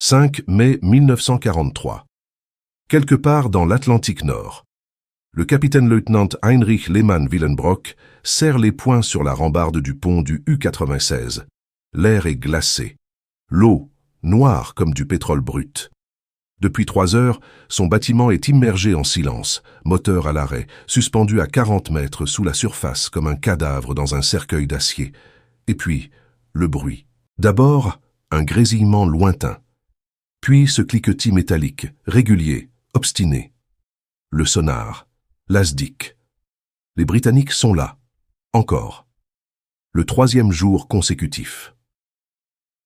5 mai 1943. Quelque part dans l'Atlantique Nord, le capitaine-lieutenant Heinrich Lehmann-Willenbrock serre les poings sur la rambarde du pont du U-96. L'air est glacé. L'eau, noire comme du pétrole brut. Depuis 3 heures, son bâtiment est immergé en silence, moteur à l'arrêt, suspendu à 40 mètres sous la surface comme un cadavre dans un cercueil d'acier. Et puis, le bruit. D'abord, un grésillement lointain. Puis ce cliquetis métallique, régulier, obstiné. Le sonar, l'ASDIC. Les Britanniques sont là, encore. Le 3e jour consécutif.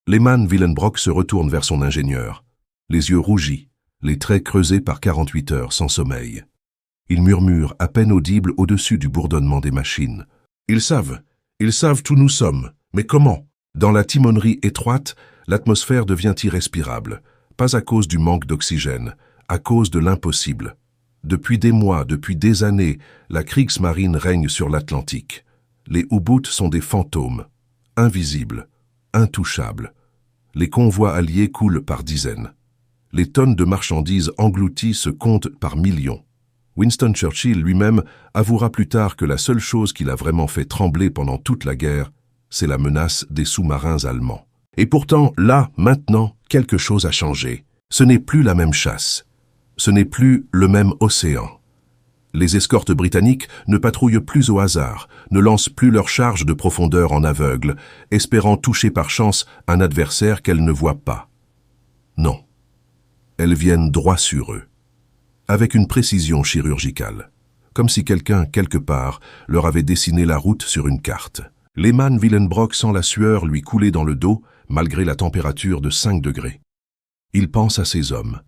Lehmann-Willenbrock se retourne vers son ingénieur, les yeux rougis, les traits creusés par 48 heures sans sommeil. Il murmure à peine audible au-dessus du bourdonnement des machines. Ils savent où nous sommes, mais comment? Dans la timonerie étroite, l'atmosphère devient irrespirable, pas à cause du manque d'oxygène, à cause de l'impossible. Depuis des mois, depuis des années, la Kriegsmarine règne sur l'Atlantique. Les U-boots sont des fantômes, invisibles, intouchables. Les convois alliés coulent par dizaines. Les tonnes de marchandises englouties se comptent par millions. Winston Churchill lui-même avouera plus tard que la seule chose qui l'a vraiment fait trembler pendant toute la guerre, c'est la menace des sous-marins allemands. Et pourtant, là, maintenant, quelque chose a changé. Ce n'est plus la même chasse. Ce n'est plus le même océan. Les escortes britanniques ne patrouillent plus au hasard, ne lancent plus leurs charges de profondeur en aveugle, espérant toucher par chance un adversaire qu'elles ne voient pas. Non. Elles viennent droit sur eux, avec une précision chirurgicale, comme si quelqu'un, quelque part, leur avait dessiné la route sur une carte. Lehmann-Willenbrock sent la sueur lui couler dans le dos, malgré la température de 5 degrés. Il pense à ces hommes,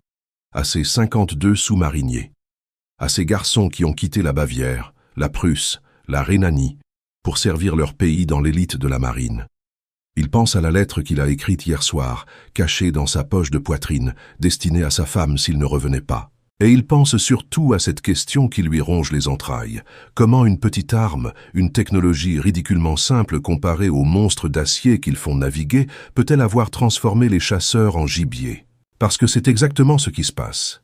à ces 52 sous-mariniers, à ces garçons qui ont quitté la Bavière, la Prusse, la Rhénanie, pour servir leur pays dans l'élite de la marine. Il pense à la lettre qu'il a écrite hier soir, cachée dans sa poche de poitrine, destinée à sa femme s'il ne revenait pas. Et il pense surtout à cette question qui lui ronge les entrailles. Comment une petite arme, une technologie ridiculement simple comparée aux monstres d'acier qu'ils font naviguer, peut-elle avoir transformé les chasseurs en gibier? Parce que c'est exactement ce qui se passe.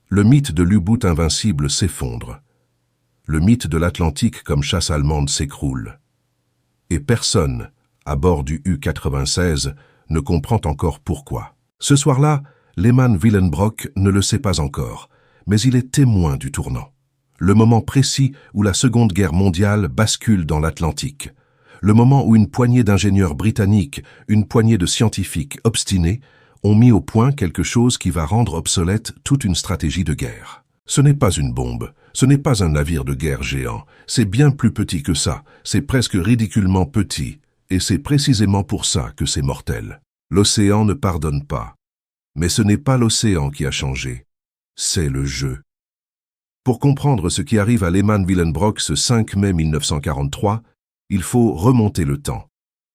Le mythe de l'U-boot invincible s'effondre. Le mythe de l'Atlantique comme chasse allemande s'écroule. Et personne, à bord du U-96, ne comprend encore pourquoi. Ce soir-là, Lehmann-Willenbrock ne le sait pas encore, mais il est témoin du tournant. Le moment précis où la Seconde Guerre mondiale bascule dans l'Atlantique. Le moment où une poignée d'ingénieurs britanniques, une poignée de scientifiques obstinés, ont mis au point quelque chose qui va rendre obsolète toute une stratégie de guerre. Ce n'est pas une bombe, ce n'est pas un navire de guerre géant, c'est bien plus petit que ça, c'est presque ridiculement petit, et c'est précisément pour ça que c'est mortel. L'océan ne pardonne pas. Mais ce n'est pas l'océan qui a changé, c'est le jeu. Pour comprendre ce qui arrive à Lehmann-Willenbrock ce 5 mai 1943, il faut remonter le temps.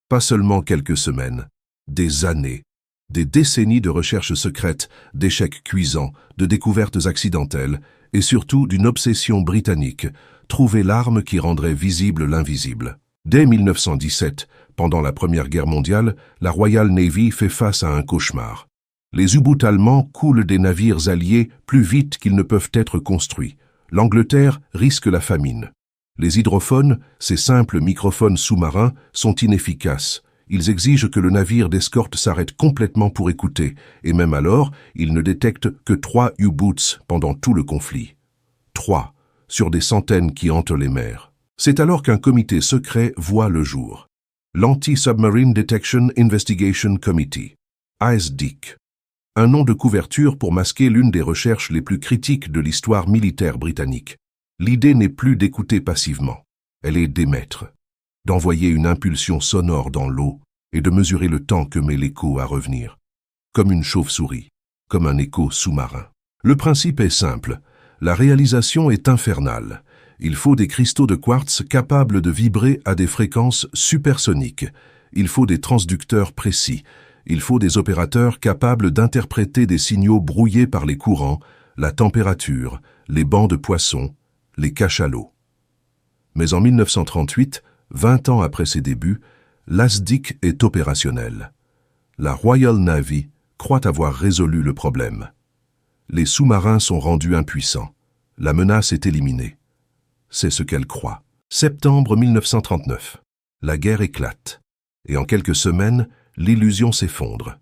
Pas seulement quelques semaines, des années, des décennies de recherches secrètes, d'échecs cuisants, de découvertes accidentelles, et surtout d'une obsession britannique, trouver l'arme qui rendrait visible l'invisible. Dès 1917, pendant la Première Guerre mondiale, la Royal Navy fait face à un cauchemar. Les U-boots allemands coulent des navires alliés plus vite qu'ils ne peuvent être construits. L'Angleterre risque la famine. Les hydrophones, ces simples microphones sous-marins, sont inefficaces. Ils exigent que le navire d'escorte s'arrête complètement pour écouter, et même alors, ils ne détectent que 3 U-boots pendant tout le conflit. 3, sur des centaines qui hantent les mers. C'est alors qu'un comité secret voit le jour. L'Anti-Submarine Detection Investigation Committee, ASDIC. Un nom de couverture pour masquer l'une des recherches les plus critiques de l'histoire militaire britannique. L'idée n'est plus d'écouter passivement, elle est d'émettre, d'envoyer une impulsion sonore dans l'eau et de mesurer le temps que met l'écho à revenir, comme une chauve-souris, comme un écho sous-marin. Le principe est simple, la réalisation est infernale. Il faut des cristaux de quartz capables de vibrer à des fréquences supersoniques. Il faut des transducteurs précis. Il faut des opérateurs capables d'interpréter des signaux brouillés par les courants, la température, les bancs de poissons, les cachalots. Mais en 1938, 20 ans après ses débuts, l'ASDIC est opérationnel. La Royal Navy croit avoir résolu le problème. Les sous-marins sont rendus impuissants. La menace est éliminée. C'est ce qu'elle croit. Septembre 1939. La guerre éclate. Et en quelques semaines, l'illusion s'effondre.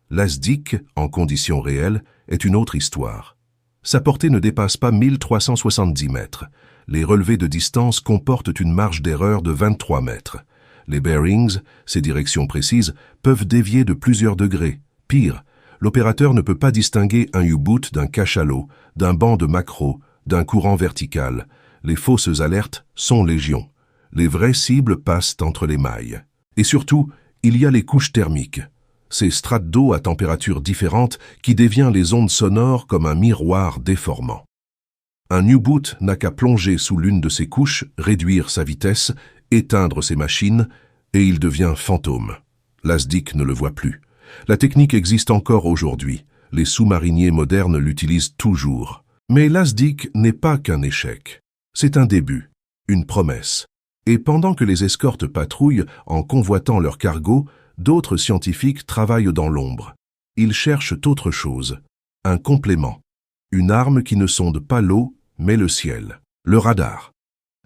L'Asdic, en conditions réelles, est une autre histoire. Sa portée ne dépasse pas 1370 mètres. Les relevés de distance comportent une marge d'erreur de 23 mètres. Les bearings, ces directions précises, peuvent dévier de plusieurs degrés. Pire, l'opérateur ne peut pas distinguer un U-boot d'un cachalot, d'un banc de maquereau, d'un courant vertical. Les fausses alertes sont légion. Les vraies cibles passent entre les mailles. Et surtout, il y a les couches thermiques. Ces strates d'eau à température différente qui dévient les ondes sonores comme un miroir déformant. Un U-boot n'a qu'à plonger sous l'une de ces couches, réduire sa vitesse, éteindre ses machines, et il devient fantôme. L'Asdic ne le voit plus. La technique existe encore aujourd'hui. Les sous-mariniers modernes l'utilisent toujours. Mais l'Asdic n'est pas qu'un échec. C'est un début, une promesse. Et pendant que les escortes patrouillent en convoitant leur cargo, d'autres scientifiques travaillent dans l'ombre. Ils cherchent autre chose, un complément, une arme qui ne sonde pas l'eau, mais le ciel, le radar.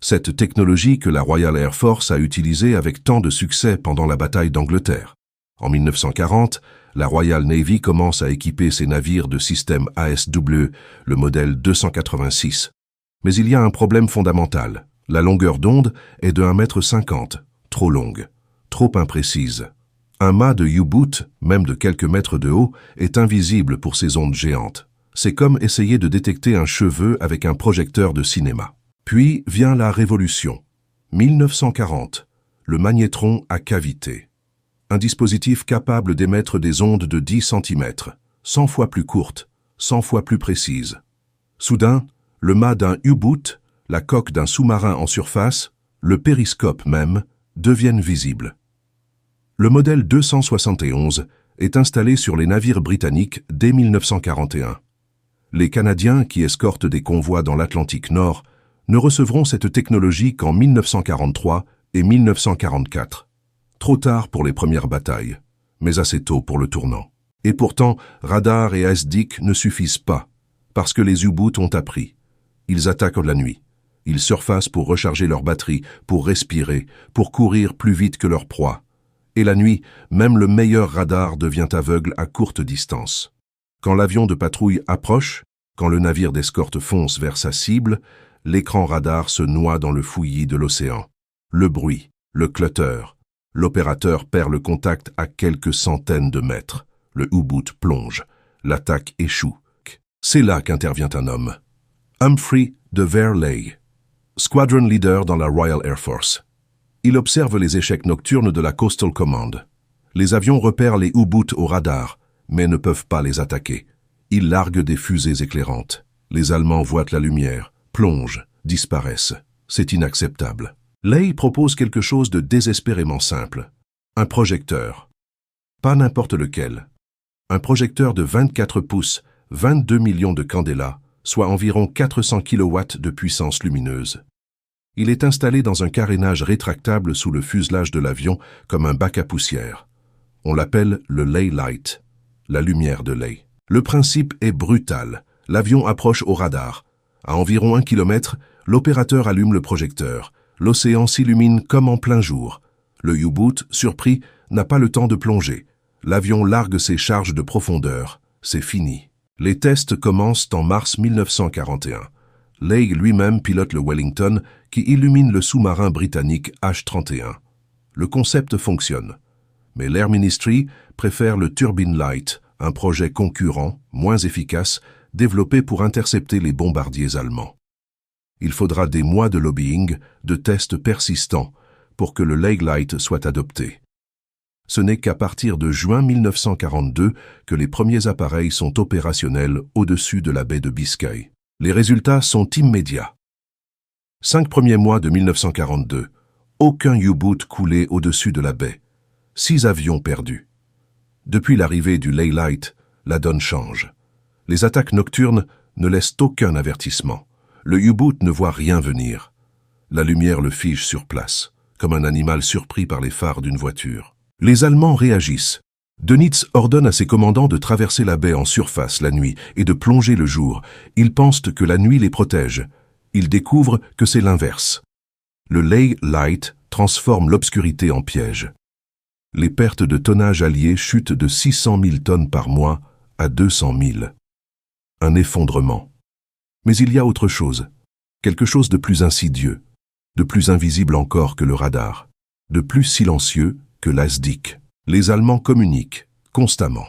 Cette technologie que la Royal Air Force a utilisée avec tant de succès pendant la bataille d'Angleterre. En 1940, la Royal Navy commence à équiper ses navires de système ASW, le modèle 286. Mais il y a un problème fondamental. La longueur d'onde est de 1,50 m, trop longue, trop imprécise. Un mât de U-boot, même de quelques mètres de haut, est invisible pour ces ondes géantes. C'est comme essayer de détecter un cheveu avec un projecteur de cinéma. Puis vient la Révolution. 1940, le magnétron à cavité. Un dispositif capable d'émettre des ondes de 10 cm, 100 fois plus courtes, 100 fois plus précises. Soudain, le mât d'un U-boot, la coque d'un sous-marin en surface, le périscope même, deviennent visibles. Le modèle 271 est installé sur les navires britanniques dès 1941. Les Canadiens, qui escortent des convois dans l'Atlantique Nord, ne recevront cette technologie qu'en 1943 et 1944. Trop tard pour les premières batailles, mais assez tôt pour le tournant. Et pourtant, radar et ASDIC ne suffisent pas, parce que les U-boots ont appris. Ils attaquent la nuit. Ils surfacent pour recharger leurs batteries, pour respirer, pour courir plus vite que leur proie. Et la nuit, même le meilleur radar devient aveugle à courte distance. Quand l'avion de patrouille approche, quand le navire d'escorte fonce vers sa cible, l'écran radar se noie dans le fouillis de l'océan. Le bruit, le clutter. L'opérateur perd le contact à quelques centaines de mètres. Le U-boot plonge. L'attaque échoue. C'est là qu'intervient un homme. Humphrey de Verley, squadron leader dans la Royal Air Force. Il observe les échecs nocturnes de la Coastal Command. Les avions repèrent les U-boots au radar, mais ne peuvent pas les attaquer. Ils larguent des fusées éclairantes. Les Allemands voient la lumière, plongent, disparaissent. C'est inacceptable. Ley propose quelque chose de désespérément simple. Un projecteur. Pas n'importe lequel. Un projecteur de 24 pouces, 22 millions de candela, soit environ 400 kW de puissance lumineuse. Il est installé dans un carénage rétractable sous le fuselage de l'avion comme un bac à poussière. On l'appelle le Ley Light, la lumière de Ley. Le principe est brutal. L'avion approche au radar. À environ 1 km, l'opérateur allume le projecteur. L'océan s'illumine comme en plein jour. Le U-boot, surpris, n'a pas le temps de plonger. L'avion largue ses charges de profondeur. C'est fini. Les tests commencent en mars 1941. Ley lui-même pilote le Wellington qui illumine le sous-marin britannique H-31. Le concept fonctionne. Mais l'Air Ministry préfère le Turbine Light, un projet concurrent, moins efficace, développé pour intercepter les bombardiers allemands. Il faudra des mois de lobbying, de tests persistants, pour que le Ley Light soit adopté. Ce n'est qu'à partir de juin 1942 que les premiers appareils sont opérationnels au-dessus de la baie de Biscay. Les résultats sont immédiats. 5 premiers mois de 1942, aucun U-boot coulé au-dessus de la baie. 6 avions perdus. Depuis l'arrivée du Ley Light, la donne change. Les attaques nocturnes ne laissent aucun avertissement. Le U-boot ne voit rien venir. La lumière le fige sur place, comme un animal surpris par les phares d'une voiture. Les Allemands réagissent. Dönitz ordonne à ses commandants de traverser la baie en surface la nuit et de plonger le jour. Ils pensent que la nuit les protège. Ils découvrent que c'est l'inverse. Le Ley Light transforme l'obscurité en piège. Les pertes de tonnage alliés chutent de 600 000 tonnes par mois à 200 000. Un effondrement. Mais il y a autre chose. Quelque chose de plus insidieux, de plus invisible encore que le radar, de plus silencieux que l'ASDIC. Les Allemands communiquent constamment.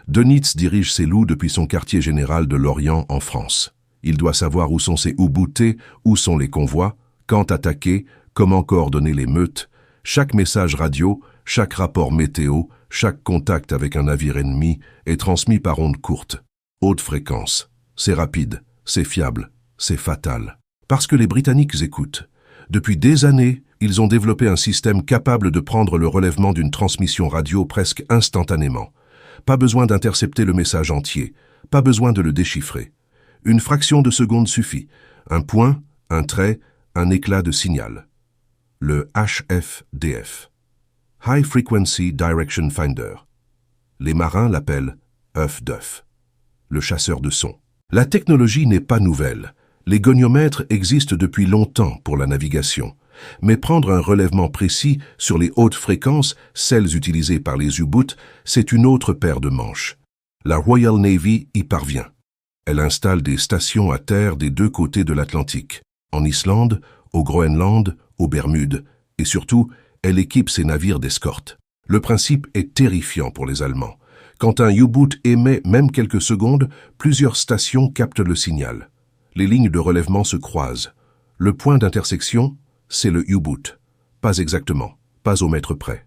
Dönitz dirige ses loups depuis son quartier général de Lorient en France. Il doit savoir où sont ses U-bootés, où sont les convois, quand attaquer, comment coordonner les meutes. Chaque message radio, chaque rapport météo, chaque contact avec un navire ennemi est transmis par ondes courtes. Haute fréquence. C'est rapide, c'est fiable, c'est fatal. Parce que les Britanniques écoutent. Depuis des années, ils ont développé un système capable de prendre le relèvement d'une transmission radio presque instantanément. Pas besoin d'intercepter le message entier, pas besoin de le déchiffrer. Une fraction de seconde suffit. Un point, un trait, un éclat de signal. Le HFDF. High Frequency Direction Finder. Les marins l'appellent œuf-d'œuf, le chasseur de son. La technologie n'est pas nouvelle. Les goniomètres existent depuis longtemps pour la navigation. Mais prendre un relèvement précis sur les hautes fréquences, celles utilisées par les U-boots, c'est une autre paire de manches. La Royal Navy y parvient. Elle installe des stations à terre des deux côtés de l'Atlantique, en Islande, au Groenland, aux Bermudes, et surtout, elle équipe ses navires d'escorte. Le principe est terrifiant pour les Allemands. Quand un U-boot émet même quelques secondes, plusieurs stations captent le signal. Les lignes de relèvement se croisent. Le point d'intersection, c'est le U-boot. Pas exactement, pas au mètre près.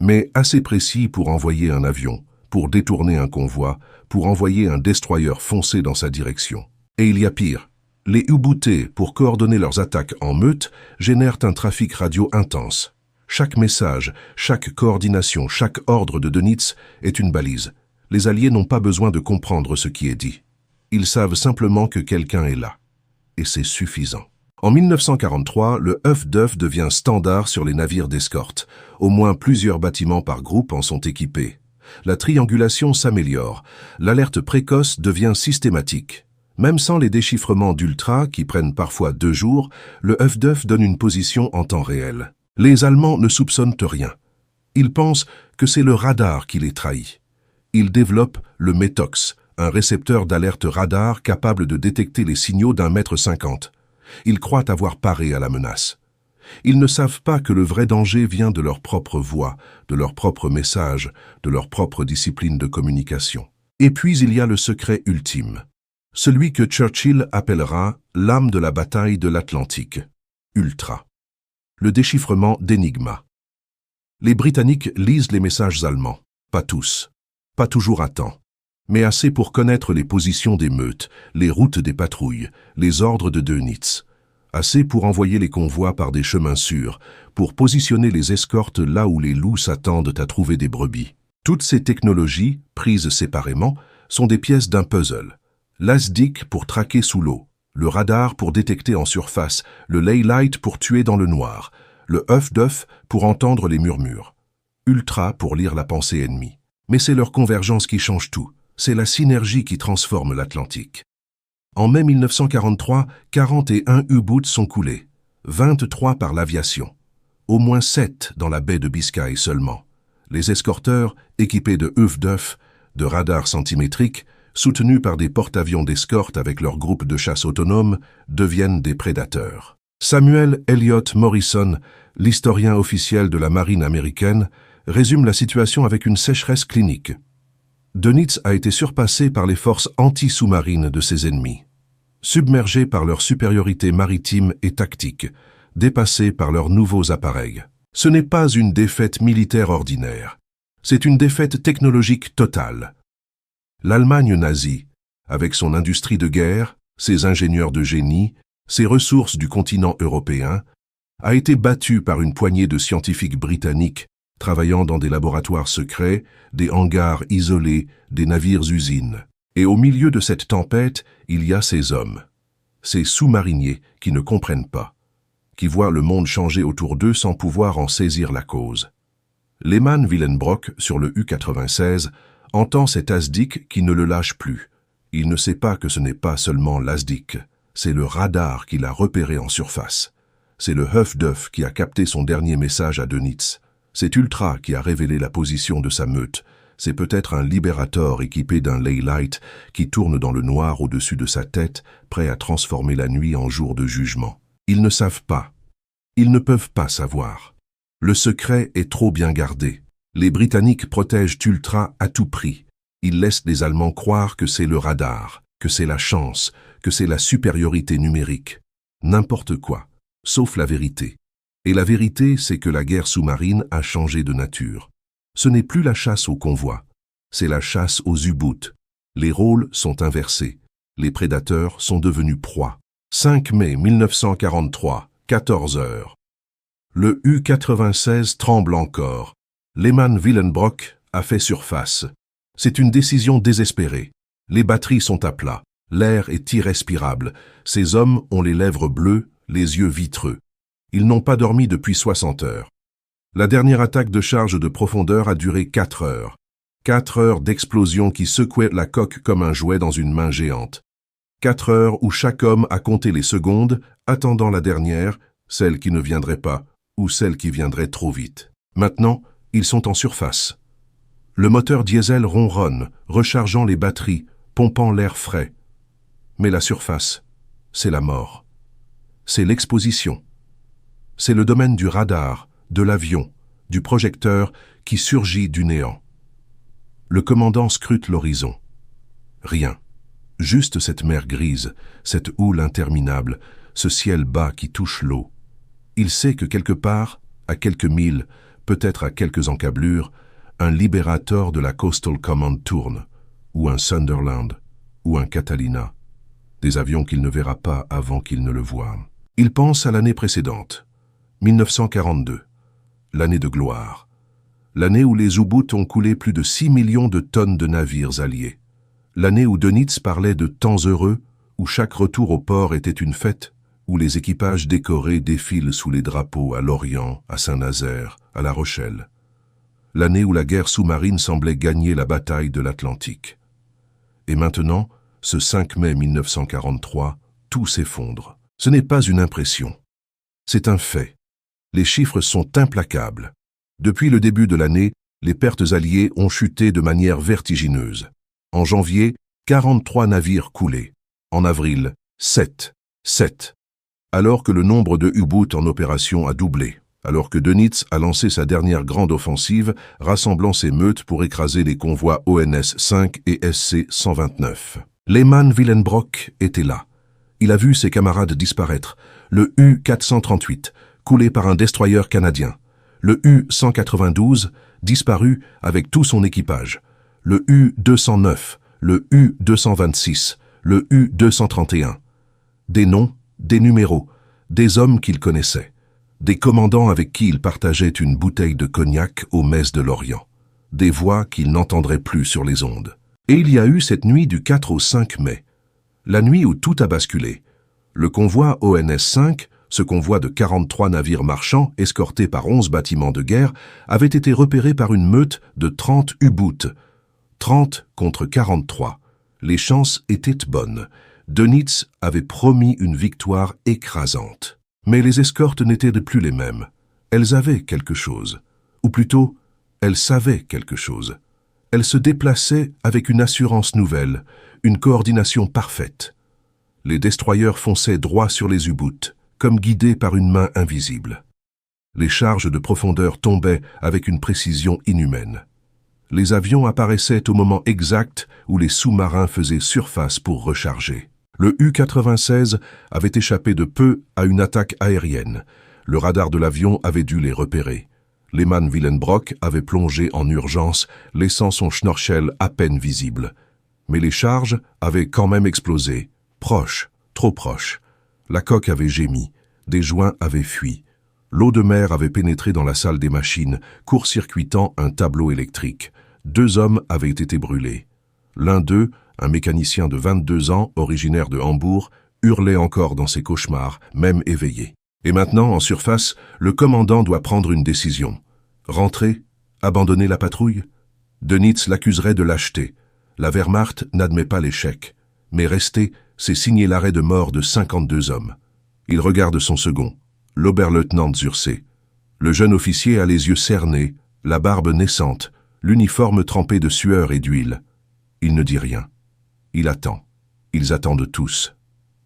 Mais assez précis pour envoyer un avion, pour détourner un convoi, pour envoyer un destroyer foncer dans sa direction. Et il y a pire. Les U-bootés, pour coordonner leurs attaques en meute, génèrent un trafic radio intense. Chaque message, chaque coordination, chaque ordre de Dönitz est une balise. Les Alliés n'ont pas besoin de comprendre ce qui est dit. Ils savent simplement que quelqu'un est là. Et c'est suffisant. En 1943, le œuf-d'œuf devient standard sur les navires d'escorte. Au moins plusieurs bâtiments par groupe en sont équipés. La triangulation s'améliore. L'alerte précoce devient systématique. Même sans les déchiffrements d'ultra, qui prennent parfois 2 jours, le œuf-d'œuf donne une position en temps réel. Les Allemands ne soupçonnent rien. Ils pensent que c'est le radar qui les trahit. Ils développent le METOX, un récepteur d'alerte radar capable de détecter les signaux d'1,50 m. Ils croient avoir paré à la menace. Ils ne savent pas que le vrai danger vient de leur propre voix, de leur propre message, de leur propre discipline de communication. Et puis il y a le secret ultime, celui que Churchill appellera l'âme de la bataille de l'Atlantique, Ultra. Le déchiffrement d'Enigma. Les Britanniques lisent les messages allemands, pas tous, pas toujours à temps, mais assez pour connaître les positions des meutes, les routes des patrouilles, les ordres de Dönitz, assez pour envoyer les convois par des chemins sûrs, pour positionner les escortes là où les loups s'attendent à trouver des brebis. Toutes ces technologies, prises séparément, sont des pièces d'un puzzle. L'ASDIC pour traquer sous l'eau, le radar pour détecter en surface, le Ley Light pour tuer dans le noir, le œuf-d'œuf pour entendre les murmures, Ultra pour lire la pensée ennemie. Mais c'est leur convergence qui change tout, c'est la synergie qui transforme l'Atlantique. En mai 1943, 41 U-boots sont coulés, 23 par l'aviation, au moins 7 dans la baie de Biscaye seulement. Les escorteurs, équipés de œufs-d'œuf, de radars centimétriques, soutenus par des porte-avions d'escorte avec leur groupe de chasse autonome, deviennent des prédateurs. Samuel Eliot Morrison, l'historien officiel de la marine américaine, résume la situation avec une sécheresse clinique. Dönitz a été surpassé par les forces anti-sous-marines de ses ennemis, submergés par leur supériorité maritime et tactique, dépassés par leurs nouveaux appareils. Ce n'est pas une défaite militaire ordinaire, c'est une défaite technologique totale. L'Allemagne nazie, avec son industrie de guerre, ses ingénieurs de génie, ses ressources du continent européen, a été battue par une poignée de scientifiques britanniques travaillant dans des laboratoires secrets, des hangars isolés, des navires-usines. Et au milieu de cette tempête, il y a ces hommes, ces sous-mariniers qui ne comprennent pas, qui voient le monde changer autour d'eux sans pouvoir en saisir la cause. Lehmann Willenbrock, sur le U-96, entend cet ASDIC qui ne le lâche plus. Il ne sait pas que ce n'est pas seulement l'ASDIC, c'est le radar qui l'a repéré en surface. C'est le Huff-Duff qui a capté son dernier message à Dönitz. C'est Ultra qui a révélé la position de sa meute. C'est peut-être un Liberator équipé d'un Leylight qui tourne dans le noir au-dessus de sa tête, prêt à transformer la nuit en jour de jugement. Ils ne savent pas. Ils ne peuvent pas savoir. Le secret est trop bien gardé. Les Britanniques protègent Ultra à tout prix. Ils laissent les Allemands croire que c'est le radar, que c'est la chance, que c'est la supériorité numérique. N'importe quoi, sauf la vérité. Et la vérité, c'est que la guerre sous-marine a changé de nature. Ce n'est plus la chasse aux convois, c'est la chasse aux U-boots. Les rôles sont inversés. Les prédateurs sont devenus proies. 5 mai 1943, 14 heures. Le U-96 tremble encore. Lehmann Willenbrock a fait surface. C'est une décision désespérée. Les batteries sont à plat. L'air est irrespirable. Ces hommes ont les lèvres bleues, les yeux vitreux. Ils n'ont pas dormi depuis 60 heures. La dernière attaque de charge de profondeur a duré 4 heures. 4 heures d'explosion qui secouaient la coque comme un jouet dans une main géante. 4 heures où chaque homme a compté les secondes, attendant la dernière, celle qui ne viendrait pas, ou celle qui viendrait trop vite. Maintenant, ils sont en surface. Le moteur diesel ronronne, rechargeant les batteries, pompant l'air frais. Mais la surface, c'est la mort. C'est l'exposition. C'est le domaine du radar, de l'avion, du projecteur qui surgit du néant. Le commandant scrute l'horizon. Rien. Juste cette mer grise, cette houle interminable, ce ciel bas qui touche l'eau. Il sait que quelque part, à quelques milles, peut-être à quelques encablures, un Liberator de la Coastal Command tourne, ou un Sunderland, ou un Catalina, des avions qu'il ne verra pas avant qu'il ne le voie. Il pense à l'année précédente, 1942, l'année de gloire, l'année où les U-boots ont coulé plus de 6 millions de tonnes de navires alliés, l'année où Dönitz parlait de temps heureux, où chaque retour au port était une fête, où les équipages décorés défilent sous les drapeaux à Lorient, à Saint-Nazaire, à La Rochelle. L'année où la guerre sous-marine semblait gagner la bataille de l'Atlantique. Et maintenant, ce 5 mai 1943, tout s'effondre. Ce n'est pas une impression. C'est un fait. Les chiffres sont implacables. Depuis le début de l'année, les pertes alliées ont chuté de manière vertigineuse. En janvier, 43 navires coulés. En avril, 7. Alors que le nombre de U-boots en opération a doublé. Alors que Dönitz a lancé sa dernière grande offensive, rassemblant ses meutes pour écraser les convois ONS-5 et SC-129. Lehmann Willenbrock était là. Il a vu ses camarades disparaître. Le U-438, coulé par un destroyer canadien. Le U-192, disparu avec tout son équipage. Le U-209, le U-226, le U-231. Des noms, des numéros, des hommes qu'il connaissait. Des commandants avec qui il partageait une bouteille de cognac aux messes de l'Orient. Des voix qu'il n'entendrait plus sur les ondes. Et il y a eu cette nuit du 4 au 5 mai. La nuit où tout a basculé. Le convoi ONS-5, ce convoi de 43 navires marchands escortés par 11 bâtiments de guerre, avait été repéré par une meute de 30 U-boots. 30 contre 43. Les chances étaient bonnes. Dönitz avait promis une victoire écrasante. Mais les escortes n'étaient plus les mêmes. Elles avaient quelque chose. Ou plutôt, elles savaient quelque chose. Elles se déplaçaient avec une assurance nouvelle, une coordination parfaite. Les destroyers fonçaient droit sur les U-boots, comme guidés par une main invisible. Les charges de profondeur tombaient avec une précision inhumaine. Les avions apparaissaient au moment exact où les sous-marins faisaient surface pour recharger. Le U-96 avait échappé de peu à une attaque aérienne. Le radar de l'avion avait dû les repérer. Lehmann Willenbrock avait plongé en urgence, laissant son schnorchel à peine visible. Mais les charges avaient quand même explosé. Proche, trop proche. La coque avait gémi. Des joints avaient fui. L'eau de mer avait pénétré dans la salle des machines, court-circuitant un tableau électrique. 2 hommes avaient été brûlés. L'un d'eux, un mécanicien de 22 ans, originaire de Hambourg, hurlait encore dans ses cauchemars, même éveillé. Et maintenant, en surface, le commandant doit prendre une décision. Rentrer Abandonner la patrouille? Dönitz l'accuserait de lâcheté. La Wehrmacht n'admet pas l'échec. Mais rester, c'est signer l'arrêt de mort de 52 hommes. Il regarde son second, l'Oberleutnant Zürsee. Le jeune officier a les yeux cernés, la barbe naissante, l'uniforme trempé de sueur et d'huile. Il ne dit rien. Il attend. Ils attendent tous.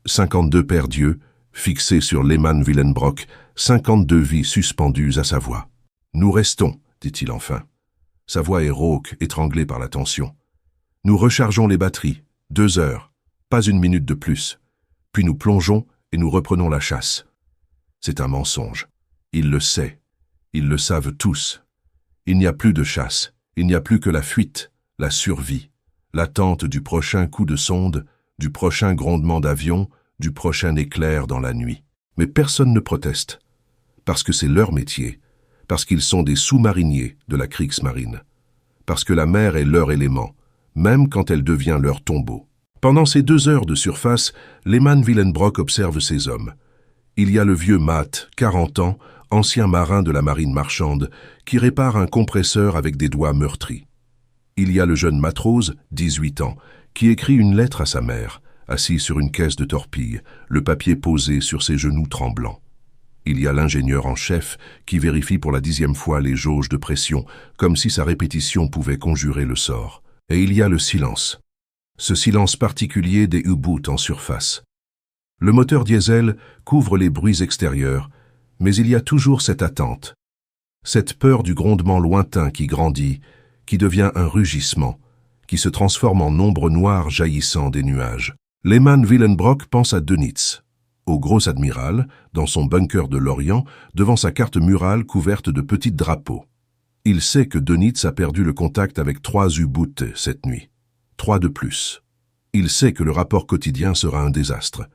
52 paires d'yeux, fixés sur Lehmann Willenbrock, 52 vies suspendues à sa voix. « Nous restons », dit-il enfin. Sa voix est rauque, étranglée par la tension. « Nous rechargeons les batteries. 2 heures. Pas une minute de plus. Puis nous plongeons et nous reprenons la chasse. » C'est un mensonge. Il le sait. Ils le savent tous. Il n'y a plus de chasse. Il n'y a plus que la fuite, la survie, l'attente du prochain coup de sonde, du prochain grondement d'avion, du prochain éclair dans la nuit. Mais personne ne proteste. Parce que c'est leur métier. Parce qu'ils sont des sous-mariniers de la Kriegsmarine. Parce que la mer est leur élément, même quand elle devient leur tombeau. Pendant ces 2 heures de surface, Lehmann Willenbrock observe ces hommes. Il y a le vieux Matt, 40 ans, ancien marin de la marine marchande, qui répare un compresseur avec des doigts meurtris. Il y a le jeune matrose, 18 ans, qui écrit une lettre à sa mère, assis sur une caisse de torpille, le papier posé sur ses genoux tremblants. Il y a l'ingénieur en chef qui vérifie pour la 10e fois les jauges de pression, comme si sa répétition pouvait conjurer le sort. Et il y a le silence. Ce silence particulier des U-boots en surface. Le moteur diesel couvre les bruits extérieurs, mais il y a toujours cette attente, cette peur du grondement lointain qui grandit, qui devient un rugissement, qui se transforme en ombre noire jaillissant des nuages. Lehmann Willenbrock pense à Dönitz, au gros amiral, dans son bunker de l'Orient, devant sa carte murale couverte de petits drapeaux. Il sait que Dönitz a perdu le contact avec 3 U-boots cette nuit. 3 de plus. Il sait que le rapport quotidien sera un désastre.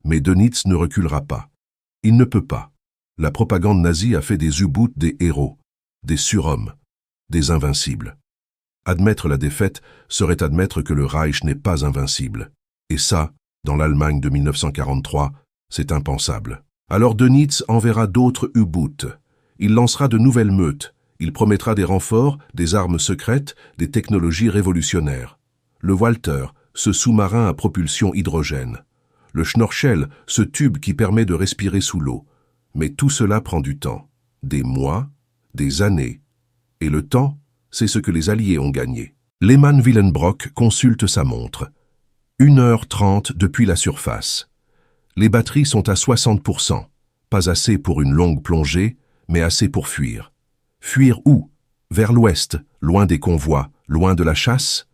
Mais Dönitz ne reculera pas. Il ne peut pas. La propagande nazie a fait des U-boots des héros, des surhommes, des invincibles. Admettre la défaite serait admettre que le Reich n'est pas invincible. Et ça, dans l'Allemagne de 1943, c'est impensable. Alors Dönitz enverra d'autres U-boots. Il lancera de nouvelles meutes. Il promettra des renforts, des armes secrètes, des technologies révolutionnaires. Le Walter, ce sous-marin à propulsion hydrogène. Le Schnorchel, ce tube qui permet de respirer sous l'eau. Mais tout cela prend du temps. Des mois, des années. Et le temps, c'est ce que les Alliés ont gagné. Lehmann Willenbrock consulte sa montre. 1h30 depuis la surface. Les batteries sont à 60%. Pas assez pour une longue plongée, mais assez pour fuir. Fuir où? Vers l'ouest, loin des convois, loin de la chasse?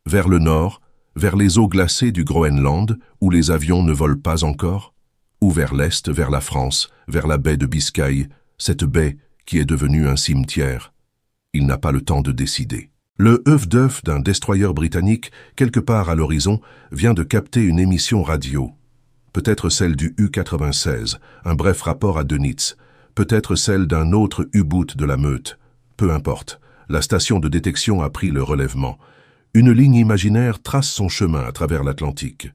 Vers le nord, vers les eaux glacées du Groenland, où les avions ne volent pas encore? Ou vers l'est, vers la France, vers la baie de Biscaye, cette baie qui est devenue un cimetière? Il n'a pas le temps de décider. Le œuf-d'œuf d'un destroyer britannique, quelque part à l'horizon, vient de capter une émission radio. Peut-être celle du U-96, un bref rapport à Dönitz. Peut-être celle d'un autre U-boot de la Meute. Peu importe, la station de détection a pris le relèvement. Une ligne imaginaire trace son chemin à travers l'Atlantique.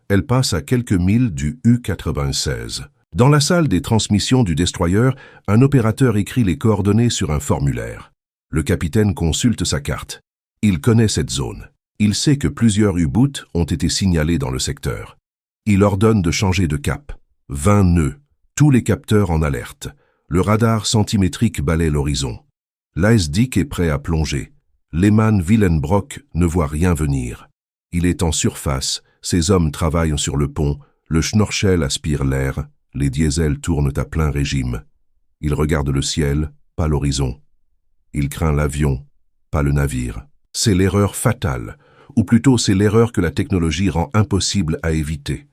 Elle passe à quelques milles du U-96. Dans la salle des transmissions du destroyer, un opérateur écrit les coordonnées sur un formulaire. Le capitaine consulte sa carte. Il connaît cette zone. Il sait que plusieurs U-boots ont été signalés dans le secteur. Il ordonne de changer de cap. 20 nœuds. Tous les capteurs en alerte. Le radar centimétrique balaie l'horizon. L'ASDIC est prêt à plonger. Lehmann Willenbrock ne voit rien venir. Il est en surface, ses hommes travaillent sur le pont, le Schnorchel aspire l'air, les diesels tournent à plein régime. Il regarde le ciel, pas l'horizon. Il craint l'avion, pas le navire. C'est l'erreur fatale, ou plutôt c'est l'erreur que la technologie rend impossible à éviter.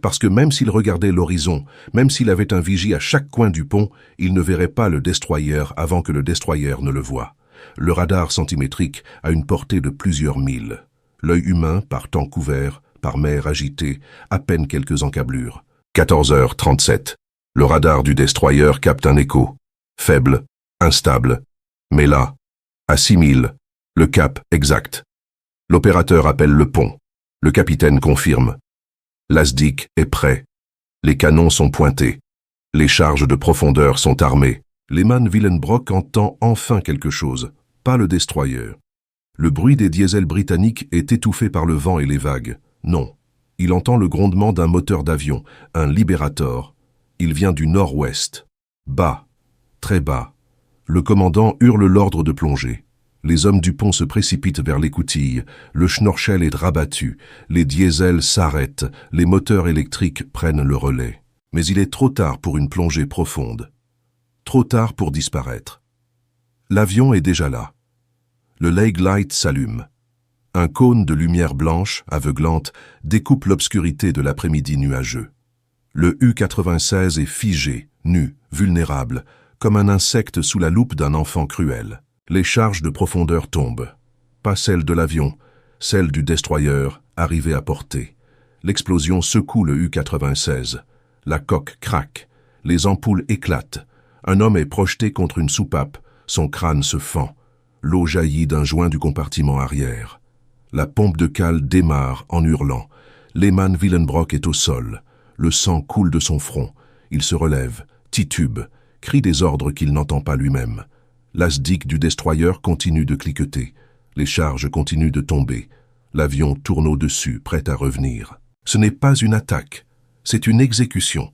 Parce que même s'il regardait l'horizon, même s'il avait un vigie à chaque coin du pont, il ne verrait pas le destroyer avant que le destroyer ne le voie. Le radar centimétrique a une portée de plusieurs milles. L'œil humain, par temps couvert, par mer agitée, à peine quelques encablures. 14h37. Le radar du destroyer capte un écho. Faible, instable. Mais là, à 6000, le cap exact. L'opérateur appelle le pont. Le capitaine confirme. L'ASDIC est prêt. Les canons sont pointés. Les charges de profondeur sont armées. Lehmann Willenbrock entend enfin quelque chose. Pas le destroyer. Le bruit des diesels britanniques est étouffé par le vent et les vagues. Non. Il entend le grondement d'un moteur d'avion, un Liberator. Il vient du nord-ouest. Bas. Très bas. Le commandant hurle l'ordre de plonger. Les hommes du pont se précipitent vers l'écoutille. Le schnorchel est rabattu. Les diesels s'arrêtent. Les moteurs électriques prennent le relais. Mais il est trop tard pour une plongée profonde. Trop tard pour disparaître. L'avion est déjà là. Le Lake Light s'allume. Un cône de lumière blanche, aveuglante, découpe l'obscurité de l'après-midi nuageux. Le U-96 est figé, nu, vulnérable, comme un insecte sous la loupe d'un enfant cruel. Les charges de profondeur tombent. Pas celles de l'avion, celles du destroyer, arrivé à portée. L'explosion secoue le U-96. La coque craque. Les ampoules éclatent. Un homme est projeté contre une soupape. Son crâne se fend. L'eau jaillit d'un joint du compartiment arrière. La pompe de cale démarre en hurlant. Lehman Willenbrock est au sol. Le sang coule de son front. Il se relève, titube, crie des ordres qu'il n'entend pas lui-même. L'asdic du destroyer continue de cliqueter. Les charges continuent de tomber. L'avion tourne au-dessus, prêt à revenir. Ce n'est pas une attaque. C'est une exécution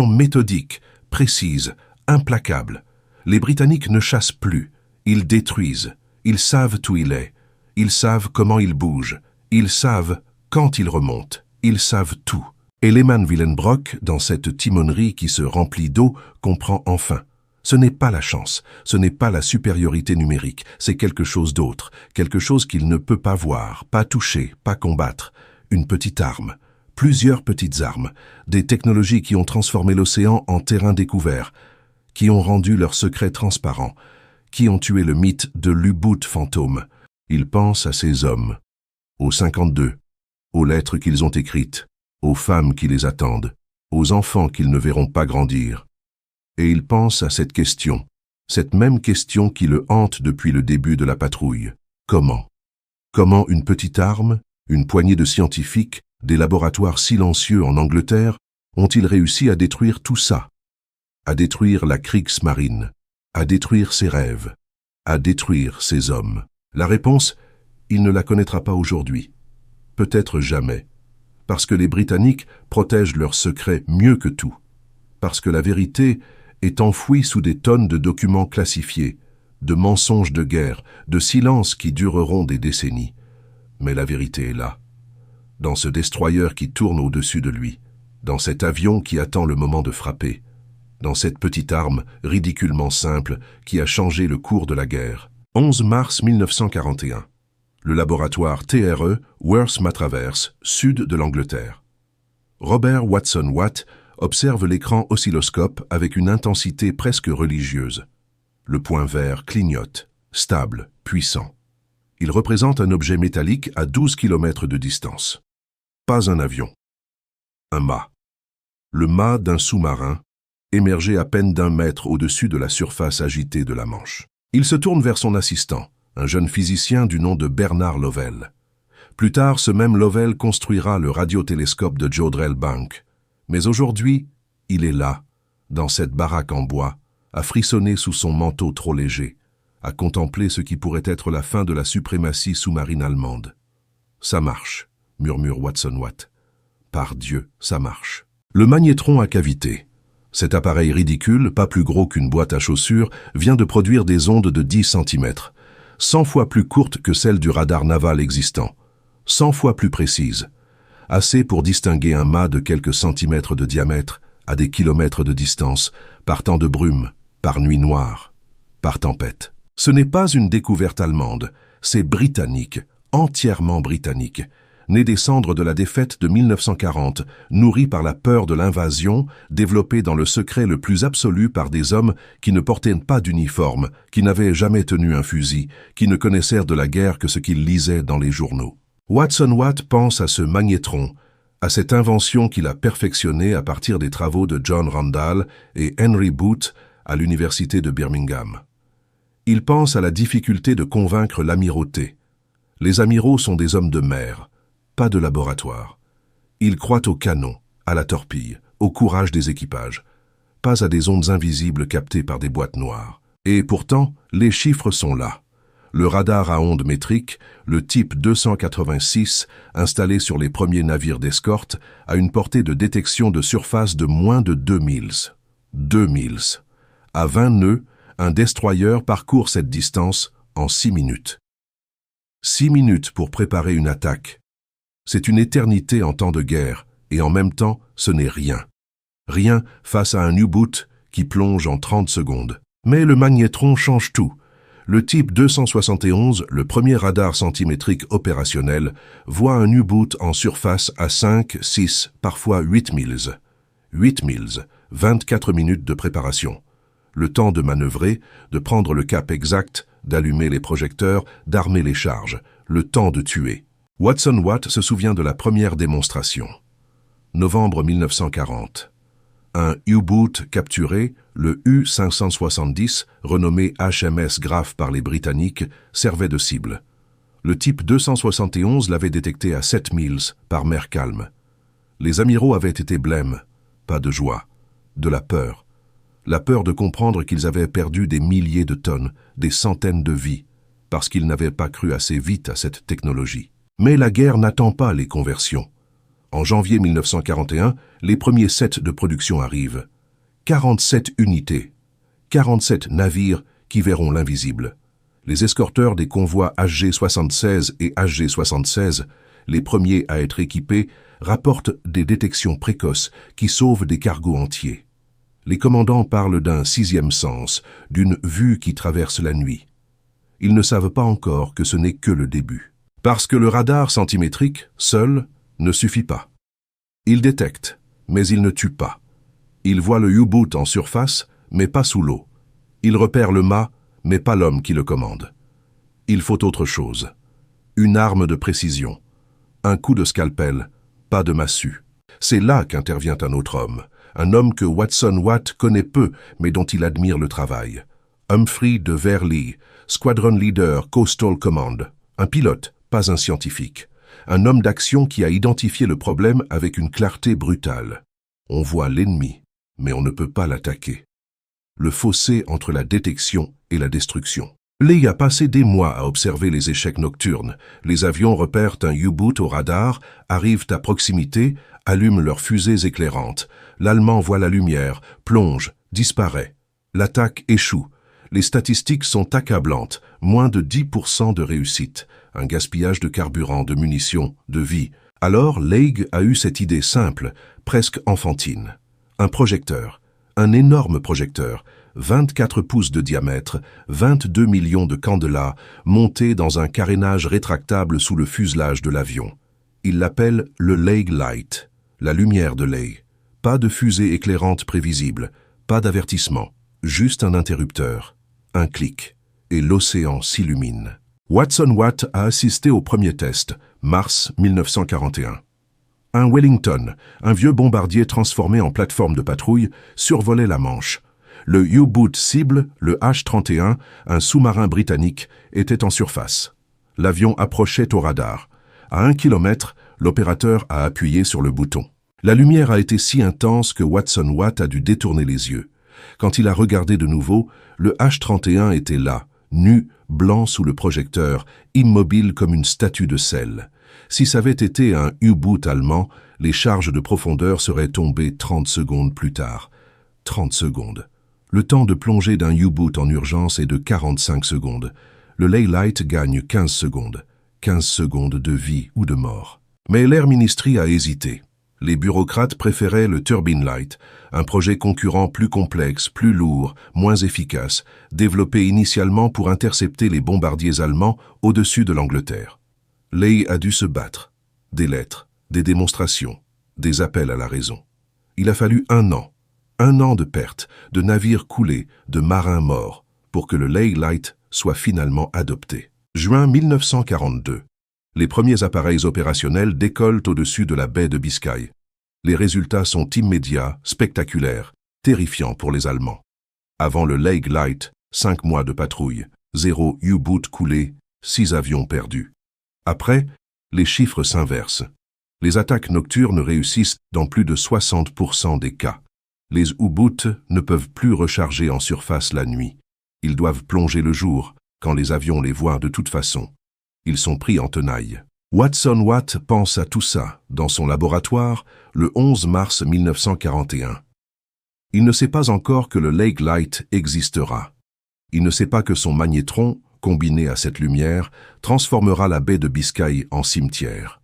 méthodique, précise, implacable. Les Britanniques ne chassent plus. Ils détruisent. Ils savent où il est. Ils savent comment il bouge. Ils savent quand il remonte. Ils savent tout. Et Lehman Willenbrock, dans cette timonerie qui se remplit d'eau, comprend enfin. Ce n'est pas la chance, ce n'est pas la supériorité numérique, c'est quelque chose d'autre, quelque chose qu'il ne peut pas voir, pas toucher, pas combattre. Une petite arme, plusieurs petites armes, des technologies qui ont transformé l'océan en terrain découvert, qui ont rendu leurs secrets transparents, qui ont tué le mythe de l'U-boot fantôme. Il pense à ces hommes, aux 52, aux lettres qu'ils ont écrites, aux femmes qui les attendent, aux enfants qu'ils ne verront pas grandir. Et il pense à cette question, cette même question qui le hante depuis le début de la patrouille. Comment? Comment une petite arme, une poignée de scientifiques, des laboratoires silencieux en Angleterre, ont-ils réussi à détruire tout ça? À détruire la Kriegsmarine, à détruire ses rêves, à détruire ses hommes. La réponse, il ne la connaîtra pas aujourd'hui. Peut-être jamais. Parce que les Britanniques protègent leurs secrets mieux que tout. Parce que la vérité est enfouie sous des tonnes de documents classifiés, de mensonges de guerre, de silences qui dureront des décennies. Mais la vérité est là. Dans ce destroyer qui tourne au-dessus de lui, dans cet avion qui attend le moment de frapper, dans cette petite arme ridiculement simple qui a changé le cours de la guerre. 11 mars 1941. Le laboratoire TRE, Worth Matravers, sud de l'Angleterre. Robert Watson Watt observe l'écran oscilloscope avec une intensité presque religieuse. Le point vert clignote, stable, puissant. Il représente un objet métallique à 12 km de distance. Pas un avion. Un mât. Le mât d'un sous-marin, émergé à peine d'1 mètre au-dessus de la surface agitée de la Manche. Il se tourne vers son assistant, un jeune physicien du nom de Bernard Lovell. Plus tard, ce même Lovell construira le radiotélescope de Jodrell Bank. Mais aujourd'hui, il est là, dans cette baraque en bois, à frissonner sous son manteau trop léger, à contempler ce qui pourrait être la fin de la suprématie sous-marine allemande. « Ça marche », murmure Watson Watt. « Par Dieu, ça marche. » Le magnétron à cavité. Cet appareil ridicule, pas plus gros qu'une boîte à chaussures, vient de produire des ondes de 10 cm, 100 fois plus courtes que celles du radar naval existant, 100 fois plus précises, assez pour distinguer un mât de quelques centimètres de diamètre à des kilomètres de distance, par temps de brume, par nuit noire, par tempête. Ce n'est pas une découverte allemande, c'est britannique, entièrement britannique, né des cendres de la défaite de 1940, nourri par la peur de l'invasion, développé dans le secret le plus absolu par des hommes qui ne portaient pas d'uniforme, qui n'avaient jamais tenu un fusil, qui ne connaissèrent de la guerre que ce qu'ils lisaient dans les journaux. Watson Watt pense à ce magnétron, à cette invention qu'il a perfectionnée à partir des travaux de John Randall et Henry Booth à l'université de Birmingham. Il pense à la difficulté de convaincre l'amirauté. Les amiraux sont des hommes de mer, pas de laboratoire. Ils croient au canon, à la torpille, au courage des équipages, pas à des ondes invisibles captées par des boîtes noires. Et pourtant, les chiffres sont là. Le radar à ondes métriques, le type 286, installé sur les premiers navires d'escorte, a une portée de détection de surface de moins de 2 milles. 2 milles. À 20 nœuds, un destroyer parcourt cette distance en 6 minutes. 6 minutes pour préparer une attaque. C'est une éternité en temps de guerre, et en même temps, ce n'est rien. Rien face à un U-boot qui plonge en 30 secondes. Mais le magnétron change tout. Le type 271, le premier radar centimétrique opérationnel, voit un U-boot en surface à 5, 6, parfois 8 milles. 8 milles, 24 minutes de préparation. Le temps de manœuvrer, de prendre le cap exact, d'allumer les projecteurs, d'armer les charges. Le temps de tuer. Watson Watt se souvient de la première démonstration. Novembre 1940. Un U-boot capturé, le U-570, renommé HMS Graf par les Britanniques, servait de cible. Le type 271 l'avait détecté à 7 milles, par mer calme. Les amiraux avaient été blêmes, pas de joie, de la peur. La peur de comprendre qu'ils avaient perdu des milliers de tonnes, des centaines de vies, parce qu'ils n'avaient pas cru assez vite à cette technologie. Mais la guerre n'attend pas les conversions. En janvier 1941, les premiers sets de production arrivent. 47 unités, 47 navires qui verront l'invisible. Les escorteurs des convois HG-76 et HG-76, les premiers à être équipés, rapportent des détections précoces qui sauvent des cargos entiers. Les commandants parlent d'un sixième sens, d'une vue qui traverse la nuit. Ils ne savent pas encore que ce n'est que le début. Parce que le radar centimétrique, seul, ne suffit pas. Il détecte, mais il ne tue pas. Il voit le U-boot en surface, mais pas sous l'eau. Il repère le mât, mais pas l'homme qui le commande. Il faut autre chose. Une arme de précision. Un coup de scalpel, pas de massue. C'est là qu'intervient un autre homme. Un homme que Watson Watt connaît peu, mais dont il admire le travail. Humphrey de Verley, Squadron Leader Coastal Command. Un pilote, pas un scientifique. Un homme d'action qui a identifié le problème avec une clarté brutale. On voit l'ennemi, mais on ne peut pas l'attaquer. Le fossé entre la détection et la destruction. Leigh a passé des mois à observer les échecs nocturnes. Les avions repèrent un U-boot au radar, arrivent à proximité, allument leurs fusées éclairantes. L'Allemand voit la lumière, plonge, disparaît. L'attaque échoue. Les statistiques sont accablantes, moins de 10% de réussite, un gaspillage de carburant, de munitions, de vie. Alors Leigh a eu cette idée simple, presque enfantine. Un projecteur, un énorme projecteur, 24 pouces de diamètre, 22 millions de candela, monté dans un carénage rétractable sous le fuselage de l'avion. Il l'appelle le Leigh Light, la lumière de Leigh. Pas de fusée éclairante prévisible, pas d'avertissement, juste un interrupteur. Un clic, et l'océan s'illumine. Watson Watt a assisté au premier test, mars 1941. Un Wellington, un vieux bombardier transformé en plateforme de patrouille, survolait la Manche. Le U-boot cible, le H-31, un sous-marin britannique, était en surface. L'avion approchait au radar. À 1 kilomètre, l'opérateur a appuyé sur le bouton. La lumière a été si intense que Watson Watt a dû détourner les yeux. Quand il a regardé de nouveau, le H-31 était là, nu, blanc sous le projecteur, immobile comme une statue de sel. Si ça avait été un U-boot allemand, les charges de profondeur seraient tombées 30 secondes plus tard. 30 secondes. Le temps de plongée d'un U-boot en urgence est de 45 secondes. Le Leigh Light gagne 15 secondes. 15 secondes de vie ou de mort. Mais l'Air Ministry a hésité. Les bureaucrates préféraient le Turbine Light, un projet concurrent plus complexe, plus lourd, moins efficace, développé initialement pour intercepter les bombardiers allemands au-dessus de l'Angleterre. Leigh a dû se battre. Des lettres, des démonstrations, des appels à la raison. Il a fallu 1 an. 1 an de pertes, de navires coulés, de marins morts, pour que le Leigh Light soit finalement adopté. Juin 1942. Les premiers appareils opérationnels décollent au-dessus de la baie de Biscaye. Les résultats sont immédiats, spectaculaires, terrifiants pour les Allemands. Avant le Leigh Light, 5 mois de patrouille, 0 U-boot coulé, 6 avions perdus. Après, les chiffres s'inversent. Les attaques nocturnes réussissent dans plus de 60% des cas. Les U-boots ne peuvent plus recharger en surface la nuit. Ils doivent plonger le jour, quand les avions les voient de toute façon. Ils sont pris en tenaille. Watson Watt pense à tout ça dans son laboratoire le 11 mars 1941. Il ne sait pas encore que le Lake Light existera. Il ne sait pas que son magnétron, combiné à cette lumière, transformera la baie de Biscaye en cimetière.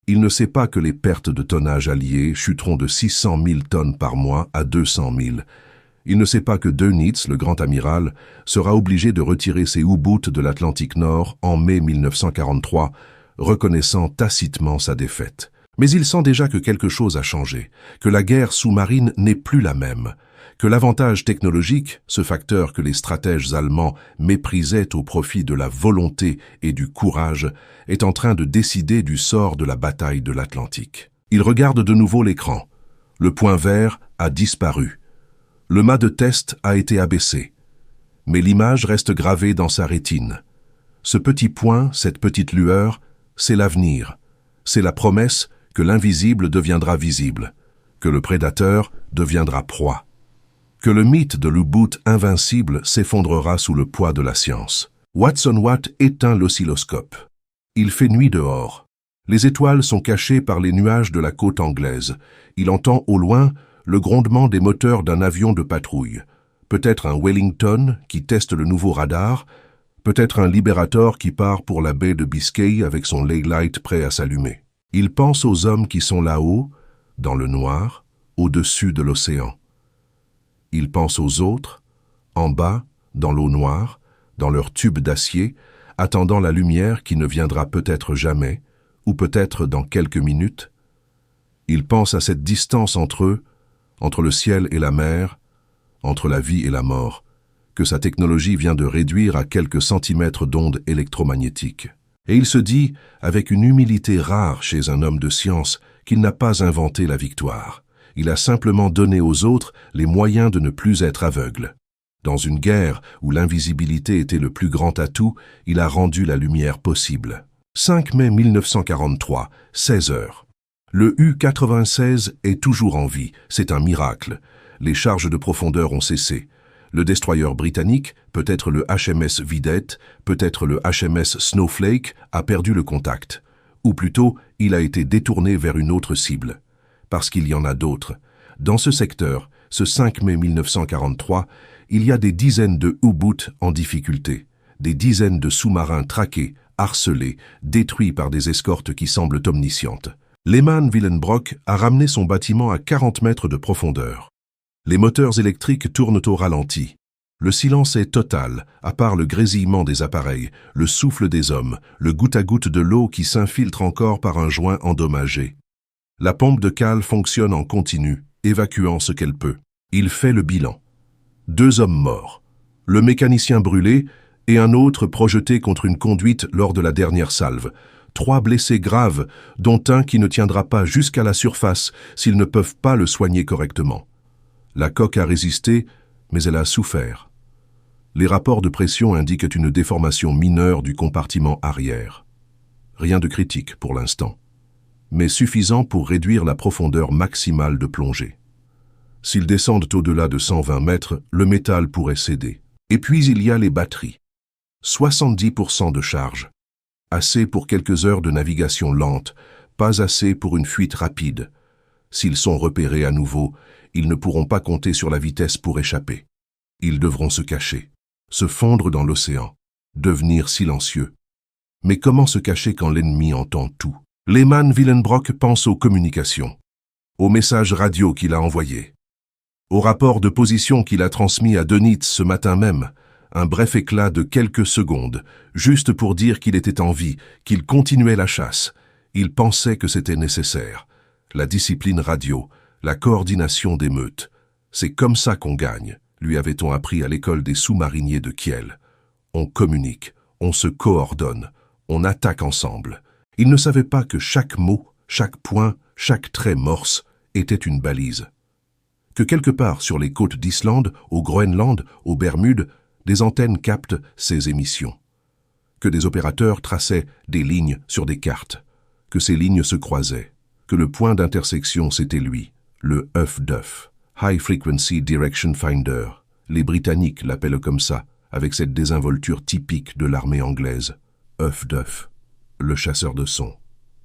Il ne sait pas que les pertes de tonnage alliées chuteront de 600 000 tonnes par mois à 200 000. Il ne sait pas que Dönitz, le grand amiral, sera obligé de retirer ses U-boots de l'Atlantique Nord en mai 1943, reconnaissant tacitement sa défaite. Mais il sent déjà que quelque chose a changé, que la guerre sous-marine n'est plus la même, que l'avantage technologique, ce facteur que les stratèges allemands méprisaient au profit de la volonté et du courage, est en train de décider du sort de la bataille de l'Atlantique. Il regarde de nouveau l'écran. Le point vert a disparu. Le mât de test a été abaissé. Mais l'image reste gravée dans sa rétine. Ce petit point, cette petite lueur, c'est l'avenir. C'est la promesse que l'invisible deviendra visible, que le prédateur deviendra proie, que le mythe de l'U-boot invincible s'effondrera sous le poids de la science. Watson Watt éteint l'oscilloscope. Il fait nuit dehors. Les étoiles sont cachées par les nuages de la côte anglaise. Il entend au loin le grondement des moteurs d'un avion de patrouille. Peut-être un Wellington qui teste le nouveau radar, peut-être un Liberator qui part pour la baie de Biscay avec son Lake Light prêt à s'allumer. Il pense aux hommes qui sont là-haut, dans le noir, au-dessus de l'océan. Il pense aux autres, en bas, dans l'eau noire, dans leur tube d'acier, attendant la lumière qui ne viendra peut-être jamais, ou peut-être dans quelques minutes. Il pense à cette distance entre eux, entre le ciel et la mer, entre la vie et la mort, que sa technologie vient de réduire à quelques centimètres d'ondes électromagnétiques. Et il se dit, avec une humilité rare chez un homme de science, qu'il n'a pas inventé la victoire. Il a simplement donné aux autres les moyens de ne plus être aveugle. Dans une guerre où l'invisibilité était le plus grand atout, il a rendu la lumière possible. 5 mai 1943, 16 heures. Le U-96 est toujours en vie, c'est un miracle. Les charges de profondeur ont cessé. Le destroyer britannique, peut-être le HMS Vidette, peut-être le HMS Snowflake, a perdu le contact. Ou plutôt, il a été détourné vers une autre cible. Parce qu'il y en a d'autres. Dans ce secteur, ce 5 mai 1943, il y a des dizaines de U-boots en difficulté, des dizaines de sous-marins traqués, harcelés, détruits par des escortes qui semblent omniscientes. Lehman Willenbrock a ramené son bâtiment à 40 mètres de profondeur. Les moteurs électriques tournent au ralenti. Le silence est total, à part le grésillement des appareils, le souffle des hommes, le goutte-à-goutte de l'eau qui s'infiltre encore par un joint endommagé. La pompe de cale fonctionne en continu, évacuant ce qu'elle peut. Il fait le bilan. 2 hommes morts. Le mécanicien brûlé et un autre projeté contre une conduite lors de la dernière salve. 3 blessés graves, dont un qui ne tiendra pas jusqu'à la surface s'ils ne peuvent pas le soigner correctement. La coque a résisté, mais elle a souffert. Les rapports de pression indiquent une déformation mineure du compartiment arrière. Rien de critique pour l'instant, mais suffisant pour réduire la profondeur maximale de plongée. S'ils descendent au-delà de 120 mètres, le métal pourrait céder. Et puis il y a les batteries. 70% de charge. Assez pour quelques heures de navigation lente, pas assez pour une fuite rapide. S'ils sont repérés à nouveau, ils ne pourront pas compter sur la vitesse pour échapper. Ils devront se cacher, se fondre dans l'océan, devenir silencieux. Mais comment se cacher quand l'ennemi entend tout? Lehman Willenbrock pense aux communications, aux messages radio qu'il a envoyés, au rapport de position qu'il a transmis à Dönitz ce matin même, un bref éclat de quelques secondes, juste pour dire qu'il était en vie, qu'il continuait la chasse. Il pensait que c'était nécessaire. La discipline radio, la coordination des meutes. C'est comme ça qu'on gagne, lui avait-on appris à l'école des sous-mariniers de Kiel. On communique, on se coordonne, on attaque ensemble. Il ne savait pas que chaque mot, chaque point, chaque trait morse était une balise. Que quelque part sur les côtes d'Islande, au Groenland, aux Bermudes, des antennes captent ces émissions. Que des opérateurs traçaient des lignes sur des cartes. Que ces lignes se croisaient. Que le point d'intersection c'était lui, le HFDF, High Frequency Direction Finder. Les Britanniques l'appellent comme ça, avec cette désinvolture typique de l'armée anglaise. œuf d'œuf, le chasseur de son.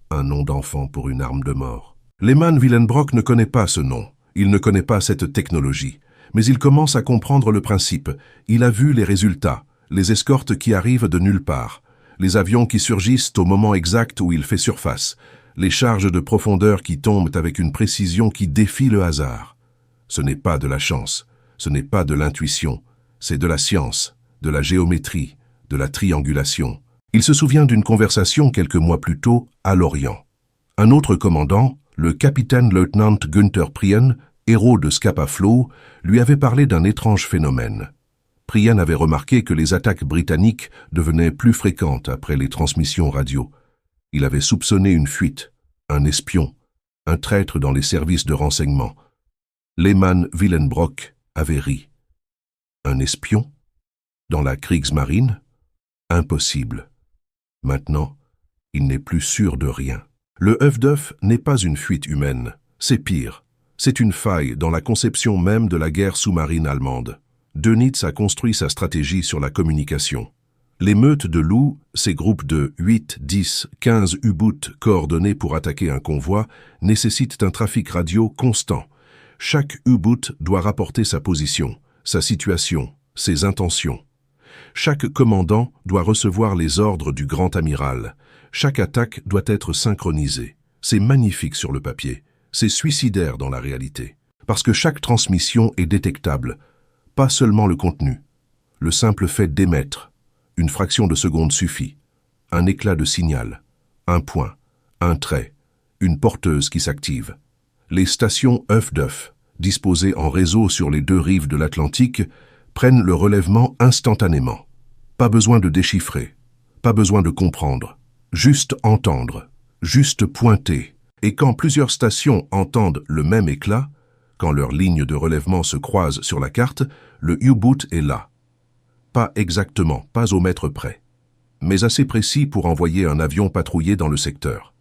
Un nom d'enfant pour une arme de mort. Lehman Willenbrock ne connaît pas ce nom, il ne connaît pas cette technologie, mais il commence à comprendre le principe. Il a vu les résultats, les escortes qui arrivent de nulle part, les avions qui surgissent au moment exact où il fait surface, les charges de profondeur qui tombent avec une précision qui défie le hasard. Ce n'est pas de la chance, ce n'est pas de l'intuition, c'est de la science, de la géométrie, de la triangulation. Il se souvient d'une conversation quelques mois plus tôt à Lorient. Un autre commandant, le capitaine-lieutenant Günther Prien, héros de Scapa Flow, lui avait parlé d'un étrange phénomène. Prien avait remarqué que les attaques britanniques devenaient plus fréquentes après les transmissions radio. Il avait soupçonné une fuite, un espion, un traître dans les services de renseignement. Lehman Willenbrock avait ri. Un espion? Dans la Kriegsmarine? Impossible. Maintenant, il n'est plus sûr de rien. Le œuf d'œuf n'est pas une fuite humaine, c'est pire. C'est une faille dans la conception même de la guerre sous-marine allemande. Dönitz a construit sa stratégie sur la communication. Les meutes de loups, ces groupes de 8, 10, 15 U-boots coordonnés pour attaquer un convoi, nécessitent un trafic radio constant. Chaque U-boot doit rapporter sa position, sa situation, ses intentions. Chaque commandant doit recevoir les ordres du grand amiral. Chaque attaque doit être synchronisée. C'est magnifique sur le papier. C'est suicidaire dans la réalité. Parce que chaque transmission est détectable. Pas seulement le contenu. Le simple fait d'émettre. Une fraction de seconde suffit. Un éclat de signal. Un point. Un trait. Une porteuse qui s'active. Les stations œuf d'œuf, disposées en réseau sur les deux rives de l'Atlantique, prennent le relèvement instantanément. Pas besoin de déchiffrer, pas besoin de comprendre, juste entendre, juste pointer. Et quand plusieurs stations entendent le même éclat, quand leurs lignes de relèvement se croisent sur la carte, le U-boot est là. Pas exactement, pas au mètre près, mais assez précis pour envoyer un avion patrouiller dans le secteur.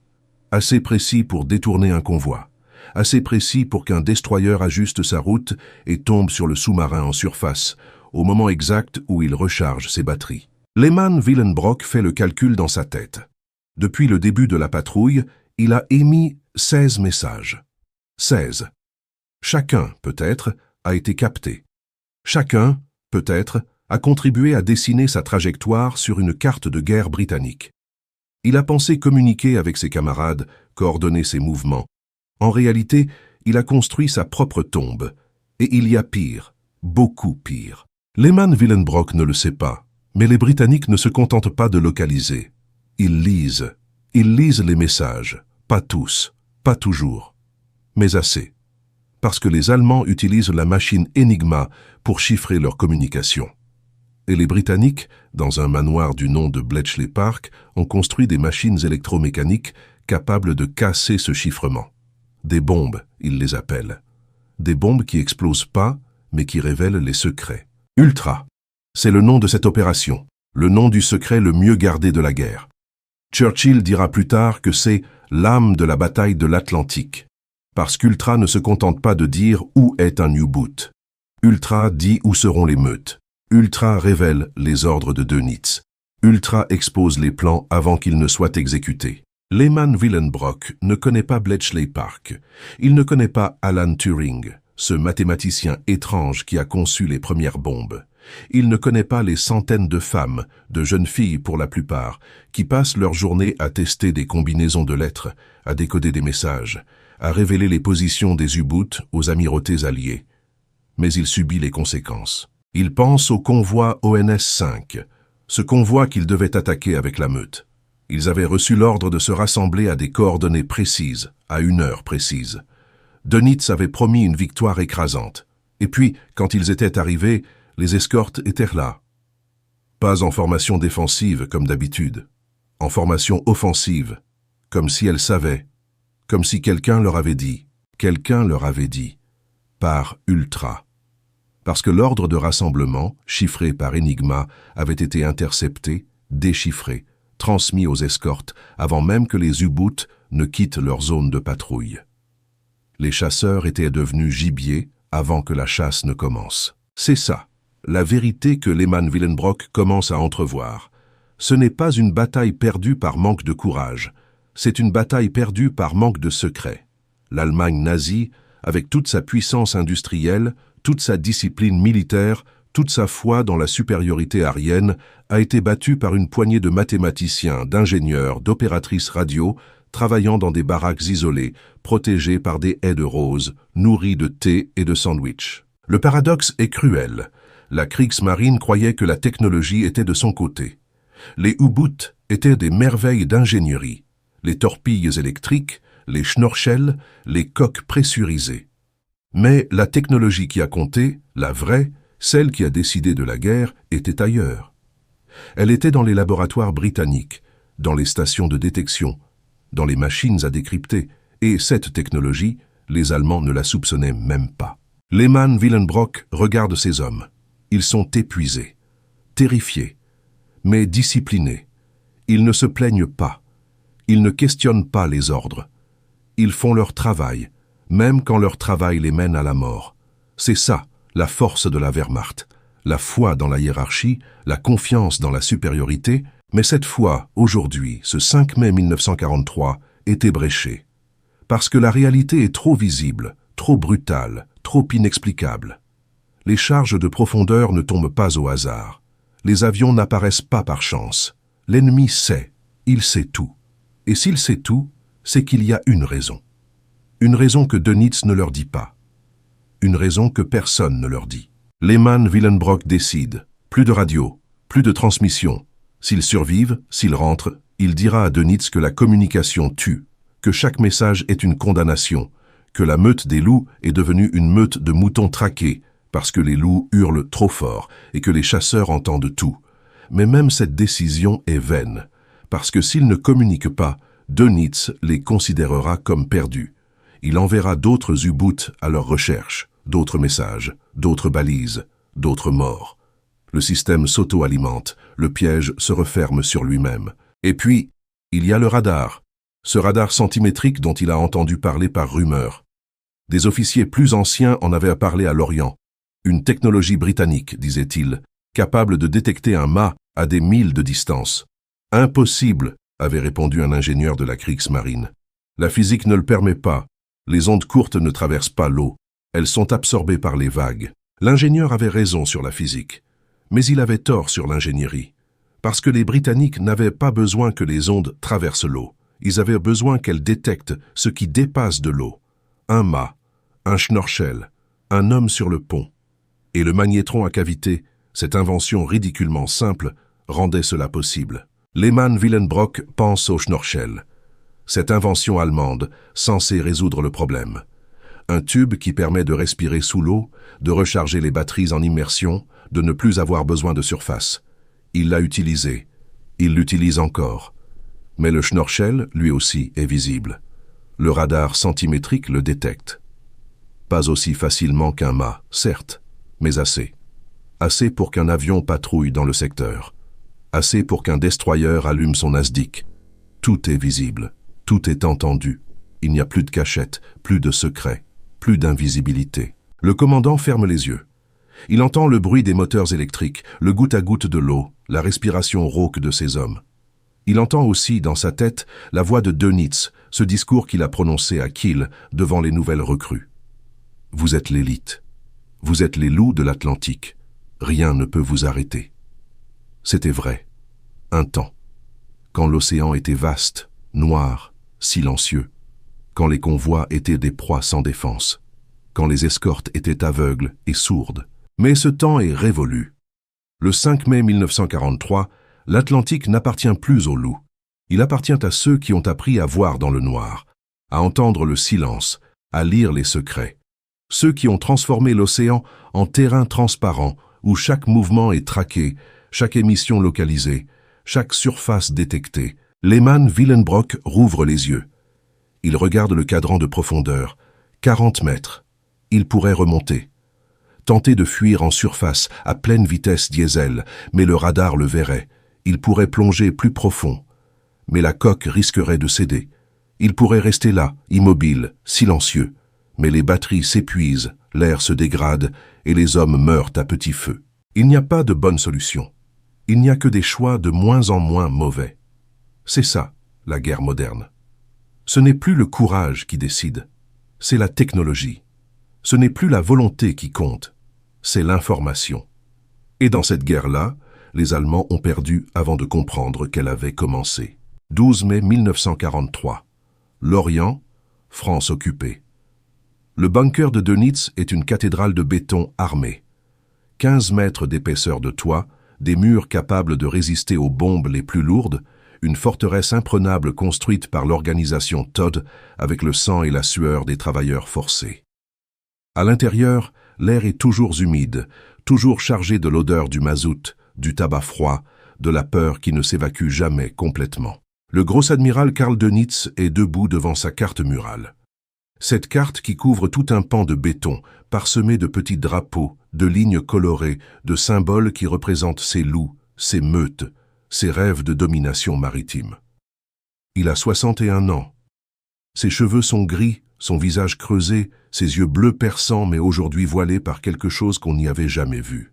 Assez précis pour détourner un convoi. Assez précis pour qu'un destroyer ajuste sa route et tombe sur le sous-marin en surface, au moment exact où il recharge ses batteries. Lehman Willenbrock fait le calcul dans sa tête. Depuis le début de la patrouille, il a émis 16 messages. 16. Chacun, peut-être, a été capté. Chacun, peut-être, a contribué à dessiner sa trajectoire sur une carte de guerre britannique. Il a pensé communiquer avec ses camarades, coordonner ses mouvements. En réalité, il a construit sa propre tombe. Et il y a pire, beaucoup pire. Lehman Willenbrock ne le sait pas, mais les Britanniques ne se contentent pas de localiser. Ils lisent les messages, pas tous, pas toujours, mais assez. Parce que les Allemands utilisent la machine Enigma pour chiffrer leur communication. Et les Britanniques, dans un manoir du nom de Bletchley Park, ont construit des machines électromécaniques capables de casser ce chiffrement. Des bombes, ils les appellent. Des bombes qui explosent pas, mais qui révèlent les secrets. Ultra, c'est le nom de cette opération, le nom du secret le mieux gardé de la guerre. Churchill dira plus tard que c'est l'âme de la bataille de l'Atlantique, parce qu'Ultra ne se contente pas de dire où est un U-boot. Ultra dit où seront les meutes. Ultra révèle les ordres de Dönitz. Ultra expose les plans avant qu'ils ne soient exécutés. Lehman Willenbrock ne connaît pas Bletchley Park. Il ne connaît pas Alan Turing, ce mathématicien étrange qui a conçu les premières bombes. Il ne connaît pas les centaines de femmes, de jeunes filles pour la plupart, qui passent leur journée à tester des combinaisons de lettres, à décoder des messages, à révéler les positions des U-boots aux amirautés alliés. Mais il subit les conséquences. Il pense au convoi ONS-5, ce convoi qu'il devait attaquer avec la meute. Ils avaient reçu l'ordre de se rassembler à des coordonnées précises, à une heure précise. Dönitz avait promis une victoire écrasante. Et puis, quand ils étaient arrivés, les escortes étaient là. Pas en formation défensive comme d'habitude, en formation offensive, comme si elles savaient, comme si quelqu'un leur avait dit, par Ultra. Parce que l'ordre de rassemblement, chiffré par Enigma, avait été intercepté, déchiffré, transmis aux escortes avant même que les U-boots ne quittent leur zone de patrouille. Les chasseurs étaient devenus gibier avant que la chasse ne commence. C'est ça, la vérité que Lehman Willenbrock commence à entrevoir. Ce n'est pas une bataille perdue par manque de courage, c'est une bataille perdue par manque de secret. L'Allemagne nazie, avec toute sa puissance industrielle, toute sa discipline militaire, toute sa foi dans la supériorité aryenne, a été battue par une poignée de mathématiciens, d'ingénieurs, d'opératrices radio, travaillant dans des baraques isolées, protégées par des haies de roses, nourries de thé et de sandwichs. Le paradoxe est cruel. La Kriegsmarine croyait que la technologie était de son côté. Les U-Boot étaient des merveilles d'ingénierie. Les torpilles électriques, les schnorchels, les coques pressurisées. Mais la technologie qui a compté, la vraie, celle qui a décidé de la guerre, était ailleurs. Elle était dans les laboratoires britanniques, dans les stations de détection, dans les machines à décrypter, et cette technologie, les Allemands ne la soupçonnaient même pas. Lehman Willenbrock regarde ces hommes. Ils sont épuisés, terrifiés, mais disciplinés. Ils ne se plaignent pas. Ils ne questionnent pas les ordres. Ils font leur travail, même quand leur travail les mène à la mort. C'est ça, la force de la Wehrmacht. La foi dans la hiérarchie, la confiance dans la supériorité, mais cette foi, aujourd'hui, ce 5 mai 1943, est ébréchée. Parce que la réalité est trop visible, trop brutale, trop inexplicable. Les charges de profondeur ne tombent pas au hasard. Les avions n'apparaissent pas par chance. L'ennemi sait, il sait tout. Et s'il sait tout, c'est qu'il y a une raison. Une raison que Dönitz ne leur dit pas. Une raison que personne ne leur dit. Lehman Willenbrock décide. Plus de radio, plus de transmission. S'ils survivent, s'ils rentrent, il dira à Dönitz que la communication tue, que chaque message est une condamnation, que la meute des loups est devenue une meute de moutons traqués, parce que les loups hurlent trop fort et que les chasseurs entendent tout. Mais même cette décision est vaine, parce que s'ils ne communiquent pas, Dönitz les considérera comme perdus. Il enverra d'autres U-Boot à leur recherche, d'autres messages, d'autres balises, d'autres morts. Le système s'auto-alimente, le piège se referme sur lui-même. Et puis, il y a le radar, ce radar centimétrique dont il a entendu parler par rumeur. Des officiers plus anciens en avaient parlé à l'Orient. Une technologie britannique, disait-il, capable de détecter un mât à des milles de distance. Impossible, avait répondu un ingénieur de la Kriegsmarine. La physique ne le permet pas. Les ondes courtes ne traversent pas l'eau. Elles sont absorbées par les vagues. L'ingénieur avait raison sur la physique. Mais il avait tort sur l'ingénierie. Parce que les Britanniques n'avaient pas besoin que les ondes traversent l'eau. Ils avaient besoin qu'elles détectent ce qui dépasse de l'eau. Un mât, un schnorchel, un homme sur le pont. Et le magnétron à cavité, cette invention ridiculement simple, rendait cela possible. Lehman Willenbrock pense au schnorchel. Cette invention allemande, censée résoudre le problème. Un tube qui permet de respirer sous l'eau, de recharger les batteries en immersion, de ne plus avoir besoin de surface. Il l'a utilisé. Il l'utilise encore. Mais le schnorchel, lui aussi, est visible. Le radar centimétrique le détecte. Pas aussi facilement qu'un mât, certes, mais assez. Assez pour qu'un avion patrouille dans le secteur. Assez pour qu'un destroyer allume son ASDIC. Tout est visible, tout est entendu. Il n'y a plus de cachette, plus de secret, plus d'invisibilité. Le commandant ferme les yeux. Il entend le bruit des moteurs électriques, le goutte à goutte de l'eau, la respiration rauque de ses hommes. Il entend aussi, dans sa tête, la voix de Dönitz, ce discours qu'il a prononcé à Kiel devant les nouvelles recrues. Vous êtes l'élite. Vous êtes les loups de l'Atlantique. Rien ne peut vous arrêter. C'était vrai. Un temps. Quand l'océan était vaste, noir, silencieux. Quand les convois étaient des proies sans défense. Quand les escortes étaient aveugles et sourdes. Mais ce temps est révolu. Le 5 mai 1943, l'Atlantique n'appartient plus aux loups. Il appartient à ceux qui ont appris à voir dans le noir, à entendre le silence, à lire les secrets. Ceux qui ont transformé l'océan en terrain transparent où chaque mouvement est traqué, chaque émission localisée, chaque surface détectée. Lehman Willenbrock rouvre les yeux. Il regarde le cadran de profondeur. 40 mètres. Il pourrait remonter. Tenter de fuir en surface à pleine vitesse diesel, mais le radar le verrait. Il pourrait plonger plus profond. Mais la coque risquerait de céder. Il pourrait rester là, immobile, silencieux. Mais les batteries s'épuisent, l'air se dégrade et les hommes meurent à petit feu. Il n'y a pas de bonne solution. Il n'y a que des choix de moins en moins mauvais. C'est ça, la guerre moderne. Ce n'est plus le courage qui décide, c'est la technologie. Ce n'est plus la volonté qui compte, c'est l'information. Et dans cette guerre-là, les Allemands ont perdu avant de comprendre qu'elle avait commencé. 12 mai 1943. Lorient, France occupée. Le bunker de Dönitz est une cathédrale de béton armée. 15 mètres d'épaisseur de toit, des murs capables de résister aux bombes les plus lourdes, une forteresse imprenable construite par l'organisation Todt avec le sang et la sueur des travailleurs forcés. À l'intérieur, l'air est toujours humide, toujours chargé de l'odeur du mazout, du tabac froid, de la peur qui ne s'évacue jamais complètement. Le gros admiral Karl Dönitz est debout devant sa carte murale. Cette carte qui couvre tout un pan de béton, parsemé de petits drapeaux, de lignes colorées, de symboles qui représentent ses loups, ses meutes, ses rêves de domination maritime. Il a 61 ans. Ses cheveux sont gris, son visage creusé, ses yeux bleus perçants mais aujourd'hui voilés par quelque chose qu'on n'y avait jamais vu.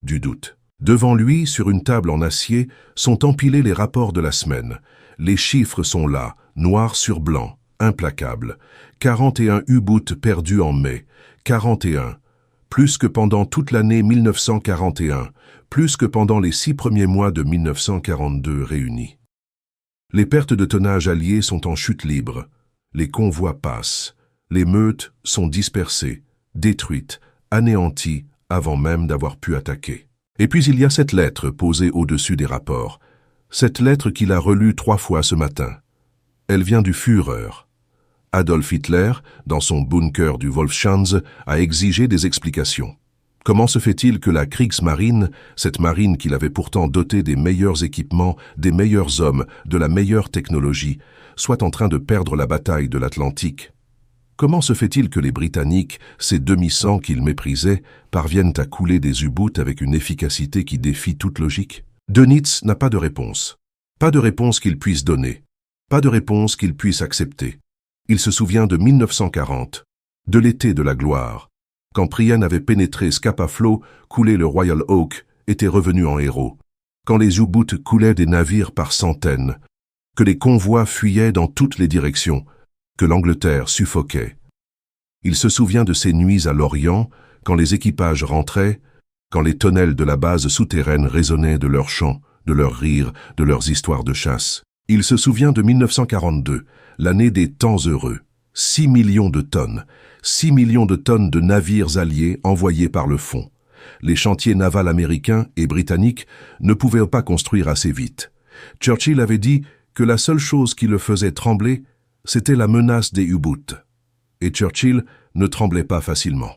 Du doute. Devant lui, sur une table en acier, sont empilés les rapports de la semaine. Les chiffres sont là, noir sur blanc, implacables. 41 U-boots perdus en mai. 41. Plus que pendant toute l'année 1941, plus que pendant les 6 premiers mois de 1942 réunis. Les pertes de tonnage alliés sont en chute libre. Les convois passent. Les meutes sont dispersées, détruites, anéanties avant même d'avoir pu attaquer. Et puis il y a cette lettre posée au-dessus des rapports. Cette lettre qu'il a relue 3 fois ce matin. Elle vient du Führer. Adolf Hitler, dans son bunker du Wolfschanz, a exigé des explications. Comment se fait-il que la Kriegsmarine, cette marine qu'il avait pourtant dotée des meilleurs équipements, des meilleurs hommes, de la meilleure technologie, soit en train de perdre la bataille de l'Atlantique? Comment se fait-il que les Britanniques, ces demi-sangs qu'ils méprisaient, parviennent à couler des U-boots avec une efficacité qui défie toute logique? Dönitz n'a pas de réponse. Pas de réponse qu'il puisse donner. Pas de réponse qu'il puisse accepter. Il se souvient de 1940, de l'été de la gloire, quand Prien avait pénétré Scapa Flow, coulé le Royal Oak, était revenu en héros, quand les U-boots coulaient des navires par centaines, que les convois fuyaient dans toutes les directions, que l'Angleterre suffoquait. Il se souvient de ces nuits à Lorient, quand les équipages rentraient, quand les tonnelles de la base souterraine résonnaient de leurs chants, de leurs rires, de leurs histoires de chasse. Il se souvient de 1942, l'année des temps heureux. 6 millions de tonnes. 6 millions de tonnes de navires alliés envoyés par le fond. Les chantiers navals américains et britanniques ne pouvaient pas construire assez vite. Churchill avait dit que la seule chose qui le faisait trembler, c'était la menace des U-boots. Et Churchill ne tremblait pas facilement.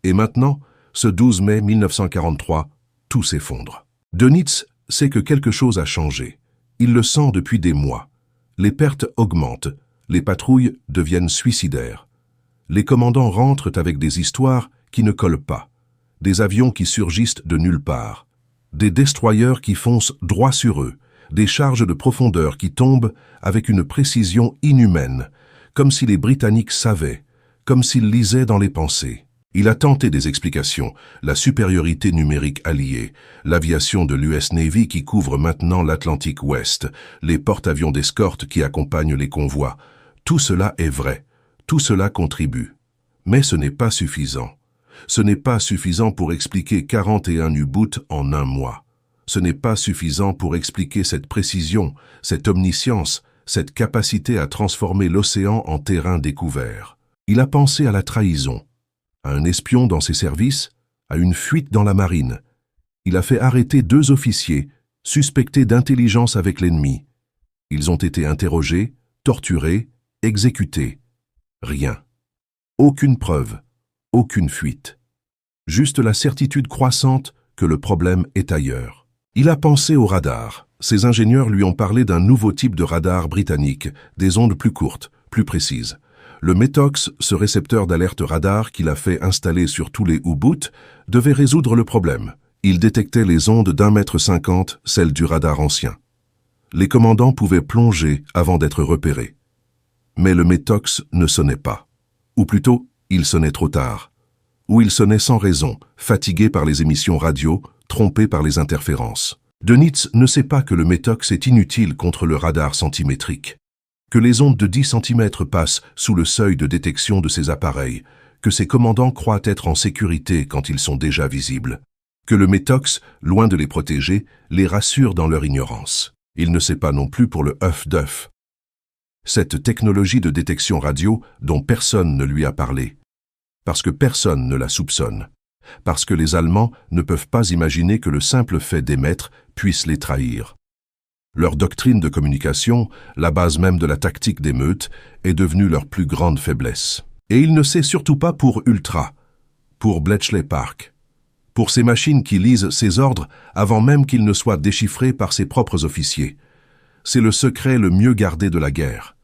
Et maintenant, ce 12 mai 1943, tout s'effondre. Dönitz sait que quelque chose a changé. Il le sent depuis des mois. Les pertes augmentent, les patrouilles deviennent suicidaires. Les commandants rentrent avec des histoires qui ne collent pas, des avions qui surgissent de nulle part, des destroyers qui foncent droit sur eux, des charges de profondeur qui tombent avec une précision inhumaine, comme si les Britanniques savaient, comme s'ils lisaient dans les pensées. Il a tenté des explications, la supériorité numérique alliée, l'aviation de l'US Navy qui couvre maintenant l'Atlantique Ouest, les porte-avions d'escorte qui accompagnent les convois. Tout cela est vrai, tout cela contribue. Mais ce n'est pas suffisant. Ce n'est pas suffisant pour expliquer 41 U-boots en un mois. Ce n'est pas suffisant pour expliquer cette précision, cette omniscience, cette capacité à transformer l'océan en terrain découvert. Il a pensé à la trahison, à un espion dans ses services, à une fuite dans la marine. Il a fait arrêter 2 officiers, suspectés d'intelligence avec l'ennemi. Ils ont été interrogés, torturés, exécutés. Rien. Aucune preuve, aucune fuite. Juste la certitude croissante que le problème est ailleurs. Il a pensé au radar. Ses ingénieurs lui ont parlé d'un nouveau type de radar britannique, des ondes plus courtes, plus précises. Le METOX, ce récepteur d'alerte radar qu'il a fait installer sur tous les U-boots, devait résoudre le problème. Il détectait les ondes d'1,50 m, celles du radar ancien. Les commandants pouvaient plonger avant d'être repérés. Mais le METOX ne sonnait pas. Ou plutôt, il sonnait trop tard. où il sonnait sans raison, fatigué par les émissions radio, trompé par les interférences. Dönitz ne sait pas que le métox est inutile contre le radar centimétrique, que les ondes de 10 cm passent sous le seuil de détection de ces appareils, que ses commandants croient être en sécurité quand ils sont déjà visibles, que le métox, loin de les protéger, les rassure dans leur ignorance. Il ne sait pas non plus pour le HUF-DUF, cette technologie de détection radio dont personne ne lui a parlé, parce que personne ne la soupçonne, parce que les Allemands ne peuvent pas imaginer que le simple fait d'émettre puisse les trahir. Leur doctrine de communication, la base même de la tactique d'émeute, est devenue leur plus grande faiblesse. Et il ne sait surtout pas pour Ultra, pour Bletchley Park, pour ces machines qui lisent ses ordres avant même qu'ils ne soient déchiffrés par ses propres officiers. C'est le secret le mieux gardé de la guerre.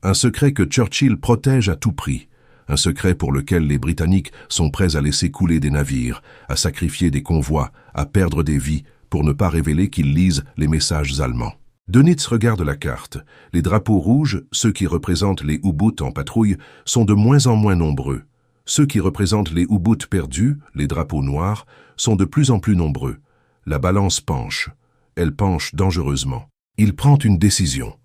Un secret que Churchill protège à tout prix. Un secret pour lequel les Britanniques sont prêts à laisser couler des navires, à sacrifier des convois, à perdre des vies pour ne pas révéler qu'ils lisent les messages allemands. Dönitz regarde la carte. Les drapeaux rouges, ceux qui représentent les U-boots en patrouille, sont de moins en moins nombreux. Ceux qui représentent les U-boots perdus, les drapeaux noirs, sont de plus en plus nombreux. La balance penche. Elle penche dangereusement. Il prend une décision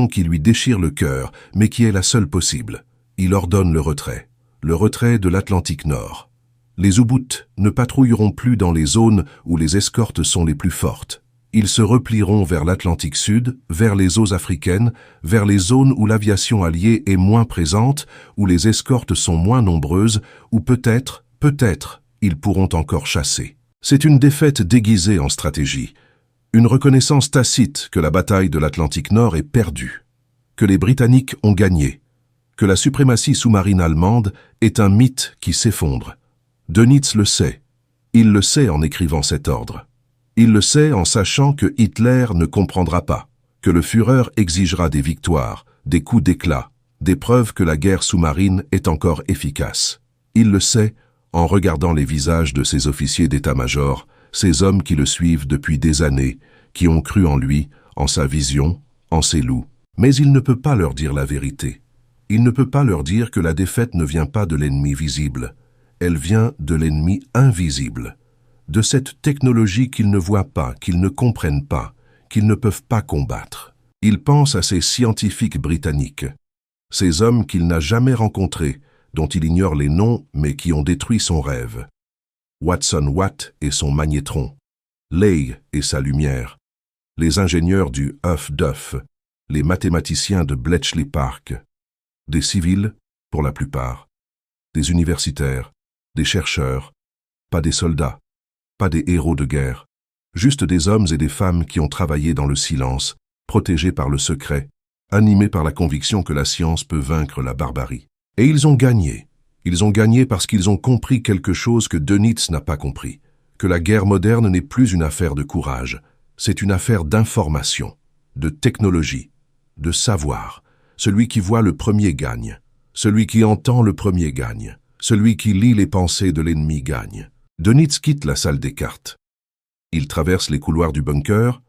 qui lui déchire le cœur, mais qui est la seule possible. Il ordonne le retrait de l'Atlantique Nord. Les U-boots ne patrouilleront plus dans les zones où les escortes sont les plus fortes. Ils se replieront vers l'Atlantique Sud, vers les eaux africaines, vers les zones où l'aviation alliée est moins présente, où les escortes sont moins nombreuses, où peut-être, ils pourront encore chasser. C'est une défaite déguisée en stratégie, une reconnaissance tacite que la bataille de l'Atlantique Nord est perdue, que les Britanniques ont gagné, que la suprématie sous-marine allemande est un mythe qui s'effondre. Dönitz le sait. Il le sait en écrivant cet ordre. Il le sait en sachant que Hitler ne comprendra pas, que le Führer exigera des victoires, des coups d'éclat, des preuves que la guerre sous-marine est encore efficace. Il le sait en regardant les visages de ses officiers d'état-major, ces hommes qui le suivent depuis des années, qui ont cru en lui, en sa vision, en ses loups. Mais il ne peut pas leur dire la vérité. Il ne peut pas leur dire que la défaite ne vient pas de l'ennemi visible. Elle vient de l'ennemi invisible, de cette technologie qu'ils ne voient pas, qu'ils ne comprennent pas, qu'ils ne peuvent pas combattre. Il pense à ces scientifiques britanniques, ces hommes qu'il n'a jamais rencontrés, dont il ignore les noms mais qui ont détruit son rêve. Watson Watt et son magnétron, Leigh et sa lumière, les ingénieurs du HUF-DUF, les mathématiciens de Bletchley Park, des civils, pour la plupart, des universitaires, des chercheurs, pas des soldats, pas des héros de guerre, juste des hommes et des femmes qui ont travaillé dans le silence, protégés par le secret, animés par la conviction que la science peut vaincre la barbarie. Et ils ont gagné. Ils ont gagné parce qu'ils ont compris quelque chose que Dönitz n'a pas compris, que la guerre moderne n'est plus une affaire de courage, c'est une affaire d'information, de technologie, de savoir. Celui qui voit le premier gagne, celui qui entend le premier gagne, celui qui lit les pensées de l'ennemi gagne. Dönitz quitte la salle des cartes. Il traverse les couloirs du bunker,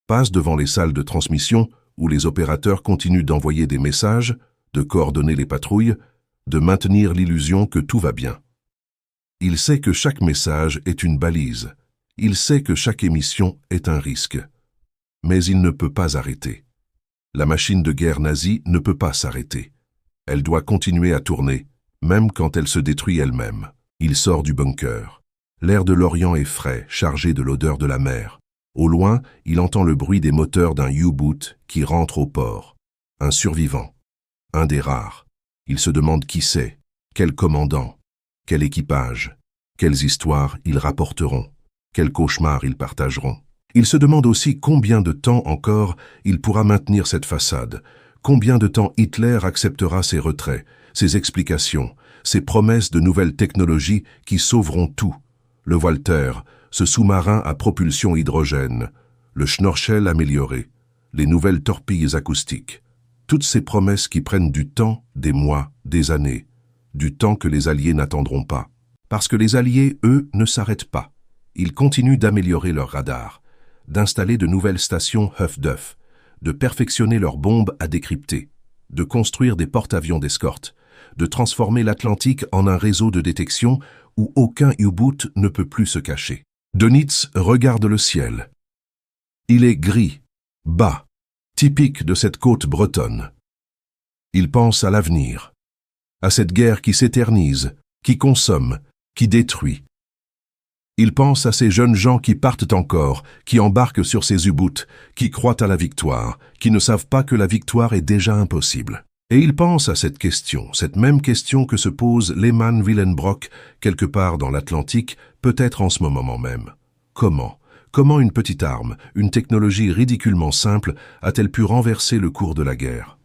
passe devant les salles de transmission où les opérateurs continuent d'envoyer des messages, de coordonner les patrouilles, de maintenir l'illusion que tout va bien. Il sait que chaque message est une balise. Il sait que chaque émission est un risque. Mais il ne peut pas arrêter. La machine de guerre nazie ne peut pas s'arrêter. Elle doit continuer à tourner, même quand elle se détruit elle-même. Il sort du bunker. L'air de l'Orient est frais, chargé de l'odeur de la mer. Au loin, il entend le bruit des moteurs d'un U-boot qui rentre au port. Un survivant. Un des rares. Il se demande qui c'est, quel commandant, quel équipage, quelles histoires ils rapporteront, quels cauchemars ils partageront. Il se demande aussi combien de temps encore il pourra maintenir cette façade, combien de temps Hitler acceptera ses retraits, ses explications, ses promesses de nouvelles technologies qui sauveront tout. Le Walter, ce sous-marin à propulsion hydrogène, le Schnorchel amélioré, les nouvelles torpilles acoustiques. Toutes ces promesses qui prennent du temps, des mois, des années, du temps que les Alliés n'attendront pas. Parce que les Alliés, eux, ne s'arrêtent pas. Ils continuent d'améliorer leur radar, d'installer de nouvelles stations HUF-DUF, de perfectionner leurs bombes à décrypter, de construire des porte-avions d'escorte, de transformer l'Atlantique en un réseau de détection où aucun U-boot ne peut plus se cacher. Dönitz regarde le ciel. Il est gris, bas, typique de cette côte bretonne. Il pense à l'avenir, à cette guerre qui s'éternise, qui consomme, qui détruit. Il pense à ces jeunes gens qui partent encore, qui embarquent sur ces U-boots, qui croient à la victoire, qui ne savent pas que la victoire est déjà impossible. Et il pense à cette question, cette même question que se pose Lehmann Willenbrock quelque part dans l'Atlantique, peut-être en ce moment même. Comment une petite arme, une technologie ridiculement simple, a-t-elle pu renverser le cours de la guerre?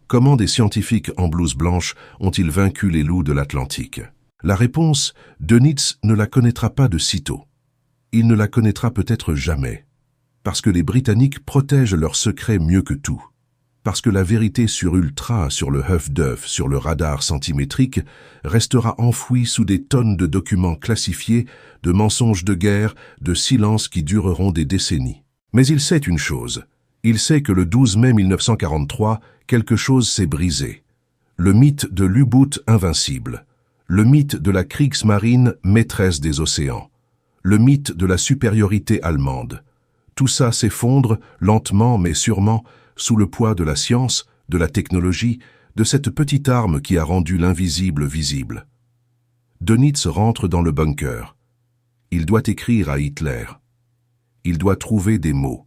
Comment des scientifiques en blouse blanche ont-ils vaincu les loups de l'Atlantique? La réponse, Dönitz ne la connaîtra pas de sitôt. Il ne la connaîtra peut-être jamais. Parce que les Britanniques protègent leurs secrets mieux que tout. Parce que la vérité sur Ultra, sur le Huff Duff, sur le radar centimétrique, restera enfouie sous des tonnes de documents classifiés, de mensonges de guerre, de silences qui dureront des décennies. Mais il sait une chose. Il sait que le 12 mai 1943, quelque chose s'est brisé. Le mythe de l'U-boot invincible. Le mythe de la Kriegsmarine maîtresse des océans. Le mythe de la supériorité allemande. Tout ça s'effondre, lentement mais sûrement, sous le poids de la science, de la technologie, de cette petite arme qui a rendu l'invisible visible. Dönitz rentre dans le bunker. Il doit écrire à Hitler. Il doit trouver des mots.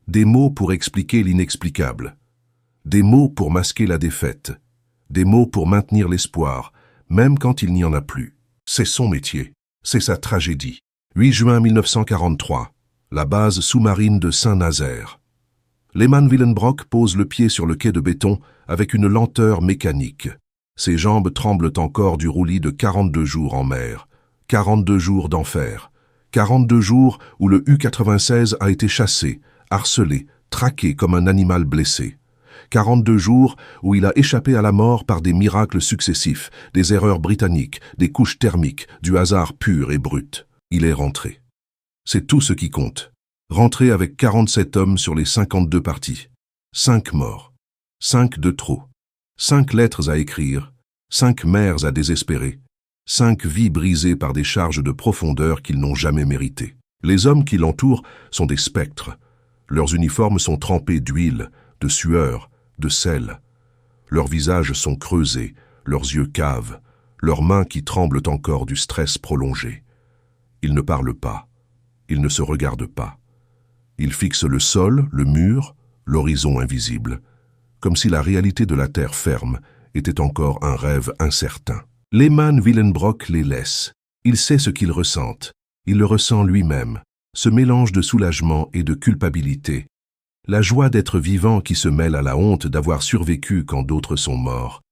Des mots pour expliquer l'inexplicable. Des mots pour masquer la défaite. Des mots pour maintenir l'espoir, même quand il n'y en a plus. C'est son métier. C'est sa tragédie. 8 juin 1943. La base sous-marine de Saint-Nazaire. Lehmann Willenbrock pose le pied sur le quai de béton avec une lenteur mécanique. Ses jambes tremblent encore du roulis de 42 jours en mer. 42 jours d'enfer. 42 jours où le U-96 a été chassé, harcelé, traqué comme un animal blessé. 42 jours où il a échappé à la mort par des miracles successifs, des erreurs britanniques, des couches thermiques, du hasard pur et brut. Il est rentré. C'est tout ce qui compte. Rentré avec 47 hommes sur les 52 partis. 5 morts. 5 de trop. 5 lettres à écrire. 5 mères à désespérer. 5 vies brisées par des charges de profondeur qu'ils n'ont jamais méritées. Les hommes qui l'entourent sont des spectres. Leurs uniformes sont trempés d'huile, de sueur, de sel. Leurs visages sont creusés, leurs yeux cavent, leurs mains qui tremblent encore du stress prolongé. Ils ne parlent pas. Ils ne se regardent pas. Ils fixent le sol, le mur, l'horizon invisible, comme si la réalité de la terre ferme était encore un rêve incertain. Lehmann Willenbrock les laisse. Il sait ce qu'ils ressentent. Il le ressent lui-même, ce mélange de soulagement et de culpabilité. La joie d'être vivant qui se mêle à la honte d'avoir survécu quand d'autres sont morts.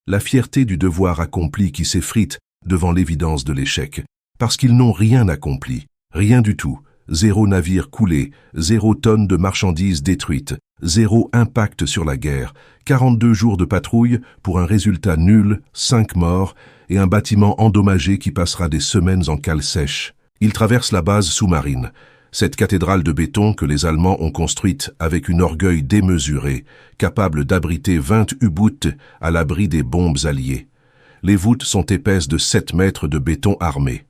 La fierté du devoir accompli qui s'effrite devant l'évidence de l'échec, parce qu'ils n'ont rien accompli, rien du tout. 0 navire coulé, 0 tonnes de marchandises détruites, 0 impact sur la guerre, 42 jours de patrouille pour un résultat nul, 5 morts et un bâtiment endommagé qui passera des semaines en cale sèche. Ils traversent la base sous-marine, cette cathédrale de béton que les Allemands ont construite avec un orgueil démesuré, capable d'abriter 20 U-boots à l'abri des bombes alliées. Les voûtes sont épaisses de 7 mètres de béton armé.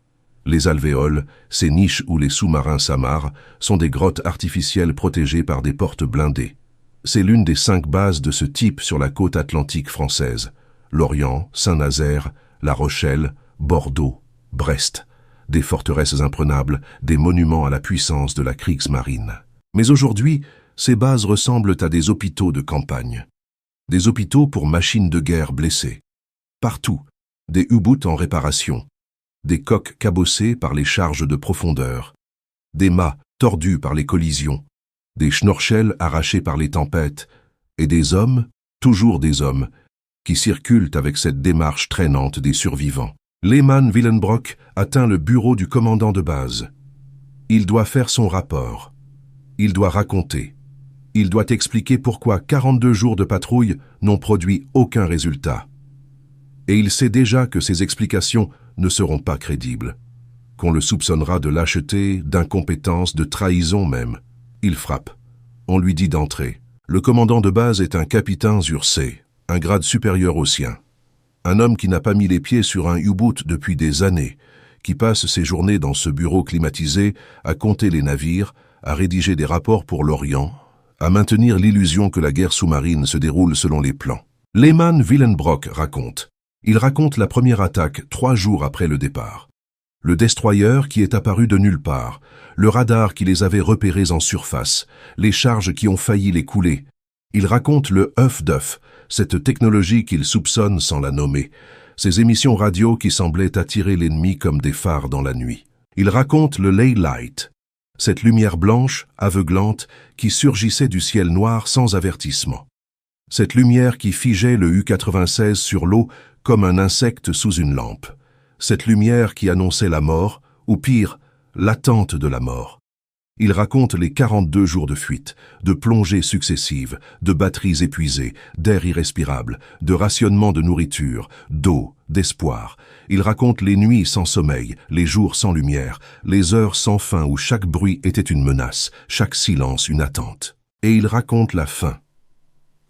Les alvéoles, ces niches où les sous-marins s'amarrent, sont des grottes artificielles protégées par des portes blindées. C'est l'une des 5 bases de ce type sur la côte atlantique française. Lorient, Saint-Nazaire, La Rochelle, Bordeaux, Brest. Des forteresses imprenables, des monuments à la puissance de la Kriegsmarine. Mais aujourd'hui, ces bases ressemblent à des hôpitaux de campagne. Des hôpitaux pour machines de guerre blessées. Partout, des U-boots en réparation. Des coques cabossées par les charges de profondeur, des mâts tordus par les collisions, des schnorchels arrachés par les tempêtes, et des hommes, toujours des hommes, qui circulent avec cette démarche traînante des survivants. Lehmann Willenbrock atteint le bureau du commandant de base. Il doit faire son rapport. Il doit raconter. Il doit expliquer pourquoi 42 jours de patrouille n'ont produit aucun résultat. Et il sait déjà que ces explications ne seront pas crédibles, qu'on le soupçonnera de lâcheté, d'incompétence, de trahison même. Il frappe. On lui dit d'entrer. Le commandant de base est un capitaine Ursé, un grade supérieur au sien. Un homme qui n'a pas mis les pieds sur un U-boot depuis des années, qui passe ses journées dans ce bureau climatisé à compter les navires, à rédiger des rapports pour l'Orient, à maintenir l'illusion que la guerre sous-marine se déroule selon les plans. Lehman Willenbrock raconte. Il raconte la première attaque 3 jours après le départ. Le destroyer qui est apparu de nulle part, le radar qui les avait repérés en surface, les charges qui ont failli les couler. Il raconte le œuf-d'œuf, cette technologie qu'il soupçonne sans la nommer, ces émissions radio qui semblaient attirer l'ennemi comme des phares dans la nuit. Il raconte le ley light, cette lumière blanche, aveuglante, qui surgissait du ciel noir sans avertissement. Cette lumière qui figeait le U-96 sur l'eau comme un insecte sous une lampe. Cette lumière qui annonçait la mort, ou pire, l'attente de la mort. Il raconte les 42 jours de fuite, de plongées successives, de batteries épuisées, d'air irrespirable, de rationnement de nourriture, d'eau, d'espoir. Il raconte les nuits sans sommeil, les jours sans lumière, les heures sans fin où chaque bruit était une menace, chaque silence une attente. Et il raconte la fin.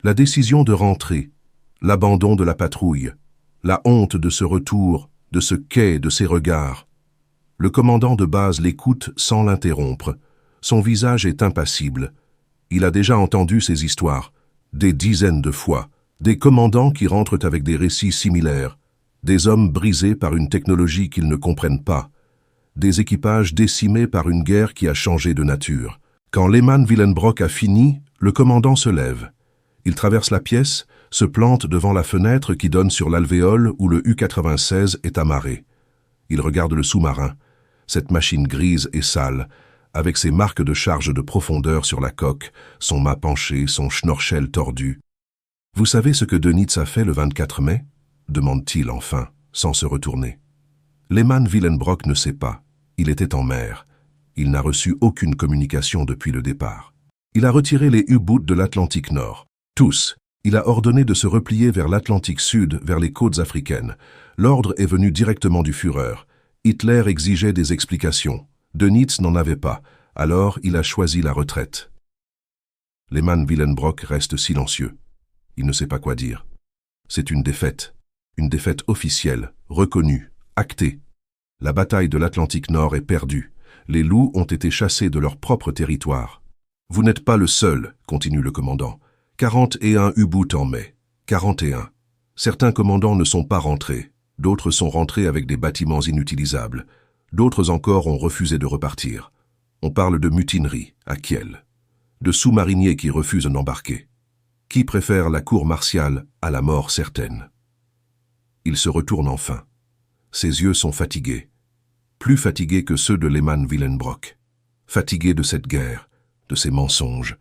La décision de rentrer, l'abandon de la patrouille, la honte de ce retour, de ce quai, de ces regards. Le commandant de base l'écoute sans l'interrompre. Son visage est impassible. Il a déjà entendu ces histoires, des dizaines de fois, des commandants qui rentrent avec des récits similaires, des hommes brisés par une technologie qu'ils ne comprennent pas, des équipages décimés par une guerre qui a changé de nature. Quand Lehman Willenbrock a fini, le commandant se lève. Il traverse la pièce, se plante devant la fenêtre qui donne sur l'alvéole où le U-96 est amarré. Il regarde le sous-marin, cette machine grise et sale, avec ses marques de charge de profondeur sur la coque, son mât penché, son schnorchel tordu. « Vous savez ce que Dönitz a fait le 24 mai ?» demande-t-il enfin, sans se retourner. Lehman Willenbrock ne sait pas. Il était en mer. Il n'a reçu aucune communication depuis le départ. Il a retiré les U-boots de l'Atlantique Nord. Tous. Il a ordonné de se replier vers l'Atlantique Sud, vers les côtes africaines. L'ordre est venu directement du Führer. Hitler exigeait des explications. Dönitz n'en avait pas, alors il a choisi la retraite. Lehman Willenbrock reste silencieux. Il ne sait pas quoi dire. C'est une défaite officielle, reconnue, actée. La bataille de l'Atlantique Nord est perdue. Les loups ont été chassés de leur propre territoire. « Vous n'êtes pas le seul », continue le commandant. 41 U-boots en mai. 41. Certains commandants ne sont pas rentrés. D'autres sont rentrés avec des bâtiments inutilisables. D'autres encore ont refusé de repartir. On parle de mutinerie, à Kiel. De sous-mariniers qui refusent d'embarquer. Qui préfère la cour martiale à la mort certaine? Il se retourne enfin. Ses yeux sont fatigués. Plus fatigués que ceux de Lehman Willenbrock. Fatigués de cette guerre, de ces mensonges,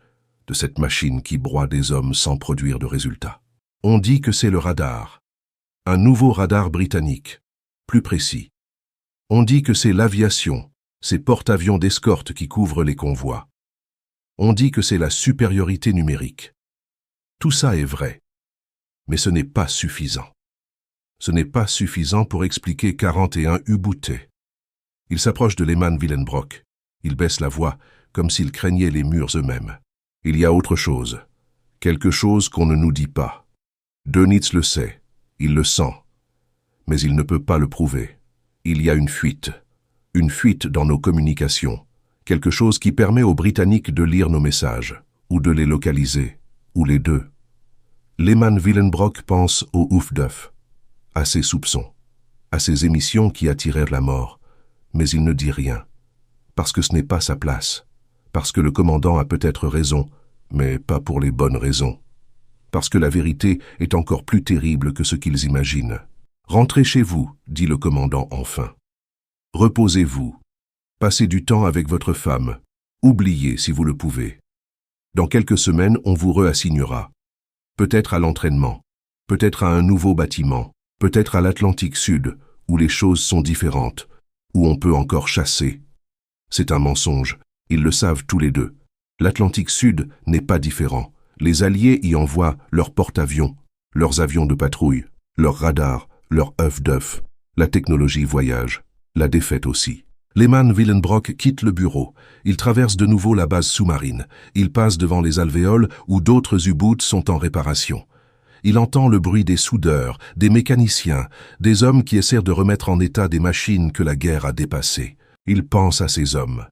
de cette machine qui broie des hommes sans produire de résultats. On dit que c'est le radar. Un nouveau radar britannique, plus précis. On dit que c'est l'aviation, ces porte-avions d'escorte qui couvrent les convois. On dit que c'est la supériorité numérique. Tout ça est vrai, mais ce n'est pas suffisant. Ce n'est pas suffisant pour expliquer 41 U-bootés. Il s'approche de Lehman Willenbrock. Il baisse la voix, comme s'il craignait les murs eux-mêmes. Il y a autre chose. Quelque chose qu'on ne nous dit pas. Dönitz le sait, il le sent. Mais il ne peut pas le prouver. Il y a une fuite dans nos communications, quelque chose qui permet aux Britanniques de lire nos messages, ou de les localiser, ou les deux. Lehman Willenbrock pense au ouf-d'œuf, à ses soupçons, à ses émissions qui attirèrent la mort, mais il ne dit rien, parce que ce n'est pas sa place, parce que le commandant a peut-être raison, mais pas pour les bonnes raisons, parce que la vérité est encore plus terrible que ce qu'ils imaginent. « Rentrez chez vous », dit le commandant enfin. « Reposez-vous. Passez du temps avec votre femme. Oubliez si vous le pouvez. Dans quelques semaines, on vous réassignera. Peut-être à l'entraînement, peut-être à un nouveau bâtiment, peut-être à l'Atlantique Sud, où les choses sont différentes, où on peut encore chasser. C'est un mensonge, ils le savent tous les deux. L'Atlantique Sud n'est pas différent. Les Alliés y envoient leurs porte-avions, leurs avions de patrouille, leurs radars, leur œuf-d'œuf, la technologie voyage, la défaite aussi. Lehman Willenbrock quitte le bureau. Il traverse de nouveau la base sous-marine. Il passe devant les alvéoles où d'autres U-boots sont en réparation. Il entend le bruit des soudeurs, des mécaniciens, des hommes qui essaient de remettre en état des machines que la guerre a dépassées. Il pense à ces hommes,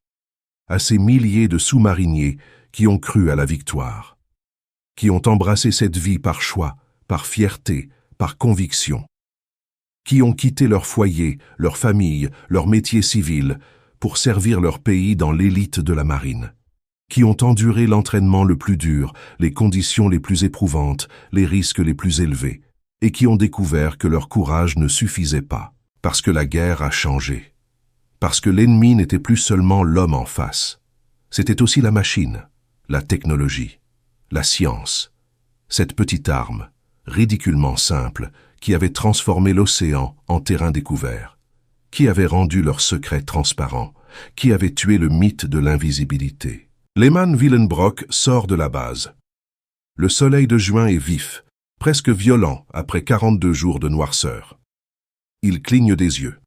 à ces milliers de sous-mariniers qui ont cru à la victoire, qui ont embrassé cette vie par choix, par fierté, par conviction, qui ont quitté leur foyer, leur famille, leur métier civil, pour servir leur pays dans l'élite de la marine, qui ont enduré l'entraînement le plus dur, les conditions les plus éprouvantes, les risques les plus élevés, et qui ont découvert que leur courage ne suffisait pas, parce que la guerre a changé, parce que l'ennemi n'était plus seulement l'homme en face, c'était aussi la machine, la technologie, la science, cette petite arme, ridiculement simple, qui avait transformé l'océan en terrain découvert, qui avait rendu leurs secrets transparents, qui avait tué le mythe de l'invisibilité. Lehman Willenbrock sort de la base. Le soleil de juin est vif, presque violent après 42 jours de noirceur. Il cligne des yeux.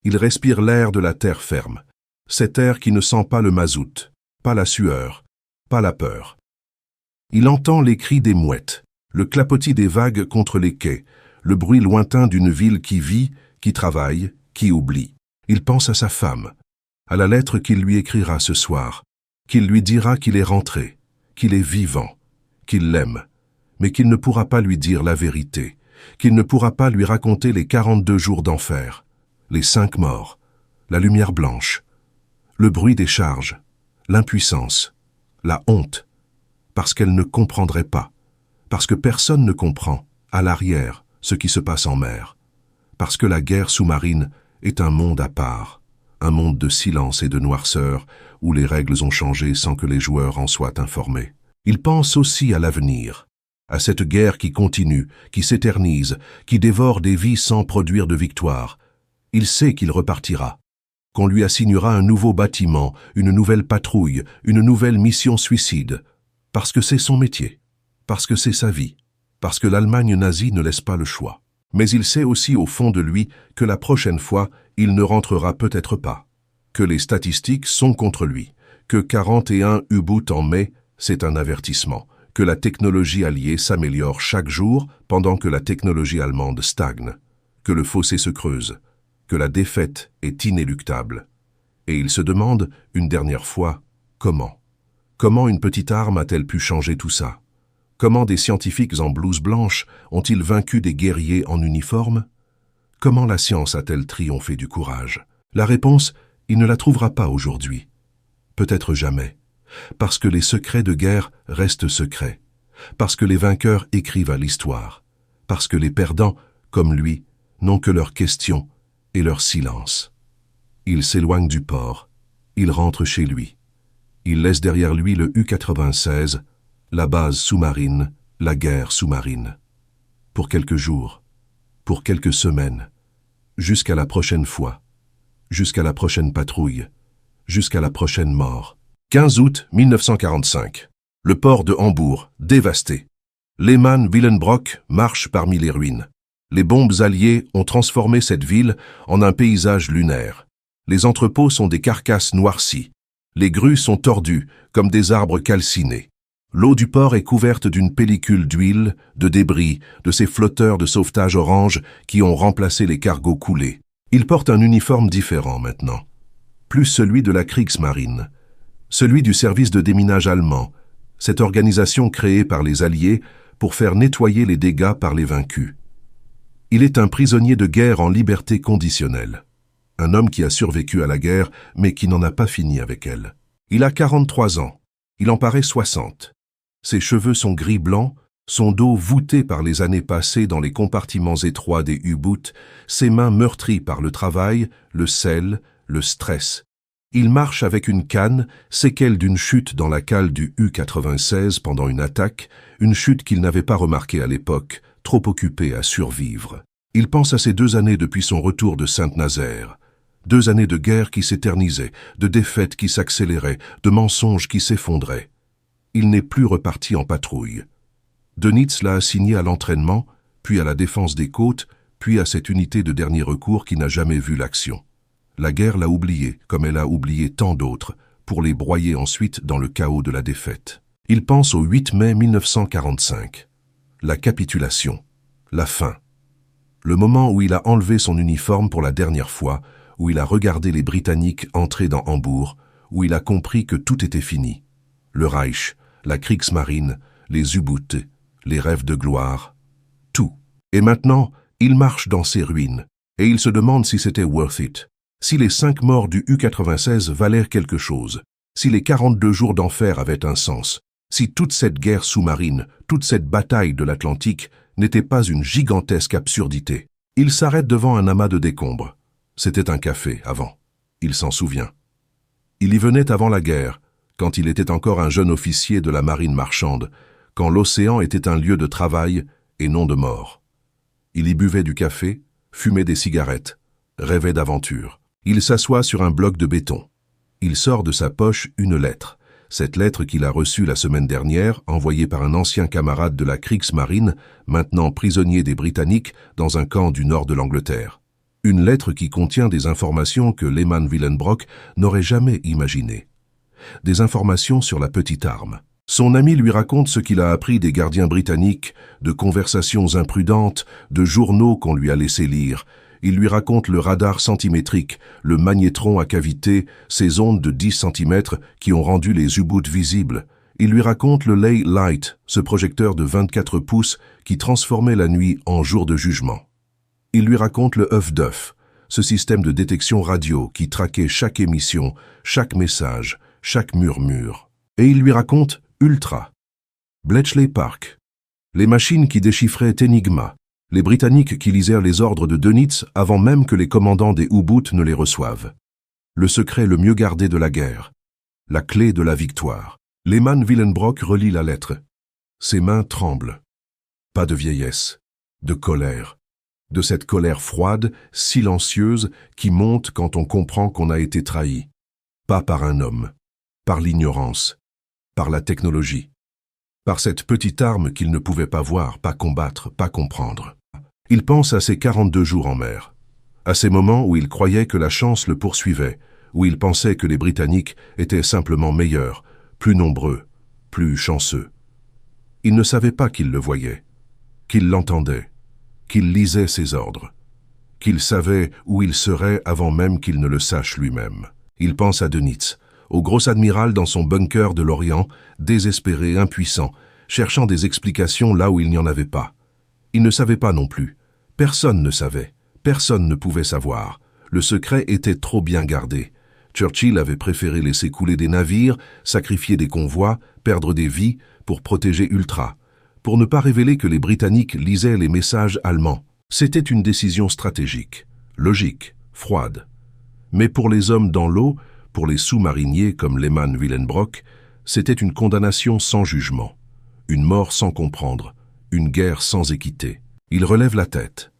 Il respire l'air de la terre ferme, cet air qui ne sent pas le mazout, pas la sueur, pas la peur. Il entend les cris des mouettes, le clapotis des vagues contre les quais, le bruit lointain d'une ville qui vit, qui travaille, qui oublie. Il pense à sa femme, à la lettre qu'il lui écrira ce soir, qu'il lui dira qu'il est rentré, qu'il est vivant, qu'il l'aime, mais qu'il ne pourra pas lui dire la vérité, qu'il ne pourra pas lui raconter les 42 jours d'enfer, les 5 morts, la lumière blanche, le bruit des charges, l'impuissance, la honte, parce qu'elle ne comprendrait pas, parce que personne ne comprend, à l'arrière, ce qui se passe en mer, parce que la guerre sous-marine est un monde à part, un monde de silence et de noirceur où les règles ont changé sans que les joueurs en soient informés. Il pense aussi à l'avenir, à cette guerre qui continue, qui s'éternise, qui dévore des vies sans produire de victoire. Il sait qu'il repartira, qu'on lui assignera un nouveau bâtiment, une nouvelle patrouille, une nouvelle mission suicide, parce que c'est son métier, parce que c'est sa vie, parce que l'Allemagne nazie ne laisse pas le choix. Mais il sait aussi au fond de lui que la prochaine fois, il ne rentrera peut-être pas, que les statistiques sont contre lui, que 41 U-boots en mai, c'est un avertissement, que la technologie alliée s'améliore chaque jour pendant que la technologie allemande stagne, que le fossé se creuse, que la défaite est inéluctable. Et il se demande, une dernière fois, comment? Comment une petite arme a-t-elle pu changer tout ça? Comment des scientifiques en blouse blanche ont-ils vaincu des guerriers en uniforme? Comment la science a-t-elle triomphé du courage? La réponse, il ne la trouvera pas aujourd'hui. Peut-être jamais. Parce que les secrets de guerre restent secrets. Parce que les vainqueurs écrivent à l'histoire. Parce que les perdants, comme lui, n'ont que leurs questions et leur silence. Il s'éloigne du port. Il rentre chez lui. Il laisse derrière lui le U-96, la base sous-marine, la guerre sous-marine. Pour quelques jours, pour quelques semaines, jusqu'à la prochaine fois, jusqu'à la prochaine patrouille, jusqu'à la prochaine mort. 15 août 1945. Le port de Hambourg, dévasté. Lehman Willenbrock marche parmi les ruines. Les bombes alliées ont transformé cette ville en un paysage lunaire. Les entrepôts sont des carcasses noircies. Les grues sont tordues, comme des arbres calcinés. L'eau du port est couverte d'une pellicule d'huile, de débris, de ces flotteurs de sauvetage orange qui ont remplacé les cargos coulés. Ils portent un uniforme différent maintenant. Plus celui de la Kriegsmarine, celui du service de déminage allemand, cette organisation créée par les Alliés pour faire nettoyer les dégâts par les vaincus. Il est un prisonnier de guerre en liberté conditionnelle. Un homme qui a survécu à la guerre, mais qui n'en a pas fini avec elle. Il a 43 ans. Il en paraît 60. Ses cheveux sont gris-blanc, son dos voûté par les années passées dans les compartiments étroits des U-boots, ses mains meurtries par le travail, le sel, le stress. Il marche avec une canne, séquelle d'une chute dans la cale du U-96 pendant une attaque, une chute qu'il n'avait pas remarquée à l'époque, trop occupé à survivre. Il pense à ces 2 années depuis son retour de Saint-Nazaire. 2 années de guerre qui s'éternisaient, de défaites qui s'accéléraient, de mensonges qui s'effondraient. Il n'est plus reparti en patrouille. Dönitz l'a assigné à l'entraînement, puis à la défense des côtes, puis à cette unité de dernier recours qui n'a jamais vu l'action. La guerre l'a oublié, comme elle a oublié tant d'autres, pour les broyer ensuite dans le chaos de la défaite. Il pense au 8 mai 1945. la capitulation, la fin. Le moment où il a enlevé son uniforme pour la dernière fois, où il a regardé les Britanniques entrer dans Hambourg, où il a compris que tout était fini. Le Reich, la Kriegsmarine, les U-Boote, les rêves de gloire, tout. Et maintenant, il marche dans ces ruines, et il se demande si c'était worth it. Si les 5 morts du U-96 valaient quelque chose, si les 42 jours d'enfer avaient un sens, si toute cette guerre sous-marine, toute cette bataille de l'Atlantique n'était pas une gigantesque absurdité. Il s'arrête devant un amas de décombres. C'était un café avant. Il s'en souvient. Il y venait avant la guerre, quand il était encore un jeune officier de la marine marchande, quand l'océan était un lieu de travail et non de mort. Il y buvait du café, fumait des cigarettes, rêvait d'aventure. Il s'assoit sur un bloc de béton. Il sort de sa poche une lettre. Cette lettre qu'il a reçue la semaine dernière, envoyée par un ancien camarade de la Kriegsmarine, maintenant prisonnier des Britanniques dans un camp du nord de l'Angleterre. Une lettre qui contient des informations que Lehman Willenbrock n'aurait jamais imaginées. Des informations sur la petite arme. Son ami lui raconte ce qu'il a appris des gardiens britanniques, de conversations imprudentes, de journaux qu'on lui a laissé lire. Il lui raconte le radar centimétrique, le magnétron à cavité, ces ondes de 10 cm qui ont rendu les U-Boots visibles. Il lui raconte le Ley Light, ce projecteur de 24 pouces qui transformait la nuit en jour de jugement. Il lui raconte le œuf-d'œuf, ce système de détection radio qui traquait chaque émission, chaque message, chaque murmure. Et il lui raconte Ultra, Bletchley Park, les machines qui déchiffraient Enigma, les Britanniques qui lisèrent les ordres de Dönitz avant même que les commandants des U-Boots ne les reçoivent. Le secret le mieux gardé de la guerre, la clé de la victoire. Lehman Willenbrock relit la lettre. Ses mains tremblent. Pas de vieillesse, de colère. De cette colère froide, silencieuse, qui monte quand on comprend qu'on a été trahi. Pas par un homme, par l'ignorance, par la technologie, par cette petite arme qu'il ne pouvait pas voir, pas combattre, pas comprendre. Il pense à ces 42 jours en mer, à ces moments où il croyait que la chance le poursuivait, où il pensait que les Britanniques étaient simplement meilleurs, plus nombreux, plus chanceux. Il ne savait pas qu'il le voyait, qu'il l'entendait, qu'il lisait ses ordres, qu'il savait où il serait avant même qu'il ne le sache lui-même. Il pense à Dönitz, au gros admiral dans son bunker de l'Orient, désespéré, impuissant, cherchant des explications là où il n'y en avait pas. Il ne savait pas non plus. Personne ne savait. Personne ne pouvait savoir. Le secret était trop bien gardé. Churchill avait préféré laisser couler des navires, sacrifier des convois, perdre des vies pour protéger Ultra, pour ne pas révéler que les Britanniques lisaient les messages allemands. C'était une décision stratégique, logique, froide. Mais pour les hommes dans l'eau, pour les sous-mariniers comme Lehman Willenbrock, c'était une condamnation sans jugement, une mort sans comprendre, une guerre sans équité. Il relève la tête.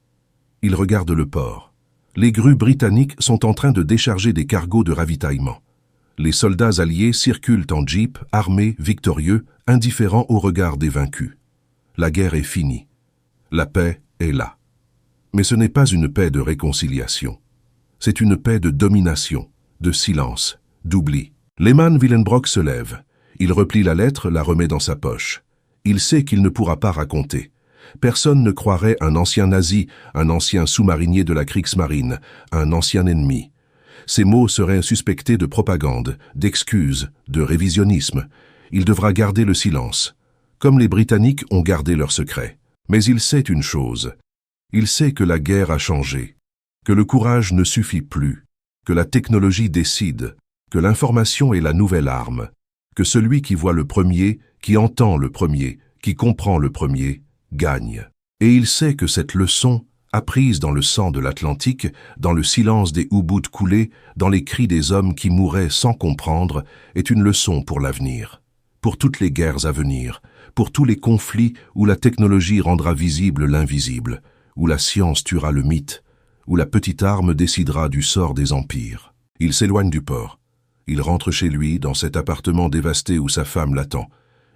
Il regarde le port. Les grues britanniques sont en train de décharger des cargos de ravitaillement. Les soldats alliés circulent en jeep, armés, victorieux, indifférents au regard des vaincus. La guerre est finie. La paix est là. Mais ce n'est pas une paix de réconciliation. C'est une paix de domination, de silence, d'oubli. Lehman Willenbrock se lève. Il replie la lettre, la remet dans sa poche. Il sait qu'il ne pourra pas raconter. Personne ne croirait un ancien nazi, un ancien sous-marinier de la Kriegsmarine, un ancien ennemi. Ces mots seraient suspectés de propagande, d'excuses, de révisionnisme. Il devra garder le silence, comme les Britanniques ont gardé leur secret. Mais il sait une chose. Il sait que la guerre a changé, que le courage ne suffit plus, que la technologie décide, que l'information est la nouvelle arme, que celui qui voit le premier, qui entend le premier, qui comprend le premier, gagne. Et il sait que cette leçon, apprise dans le sang de l'Atlantique, dans le silence des U-Boots coulés, dans les cris des hommes qui mouraient sans comprendre, est une leçon pour l'avenir, pour toutes les guerres à venir, pour tous les conflits où la technologie rendra visible l'invisible, où la science tuera le mythe, où la petite arme décidera du sort des empires. Il s'éloigne du port. Il rentre chez lui, dans cet appartement dévasté où sa femme l'attend.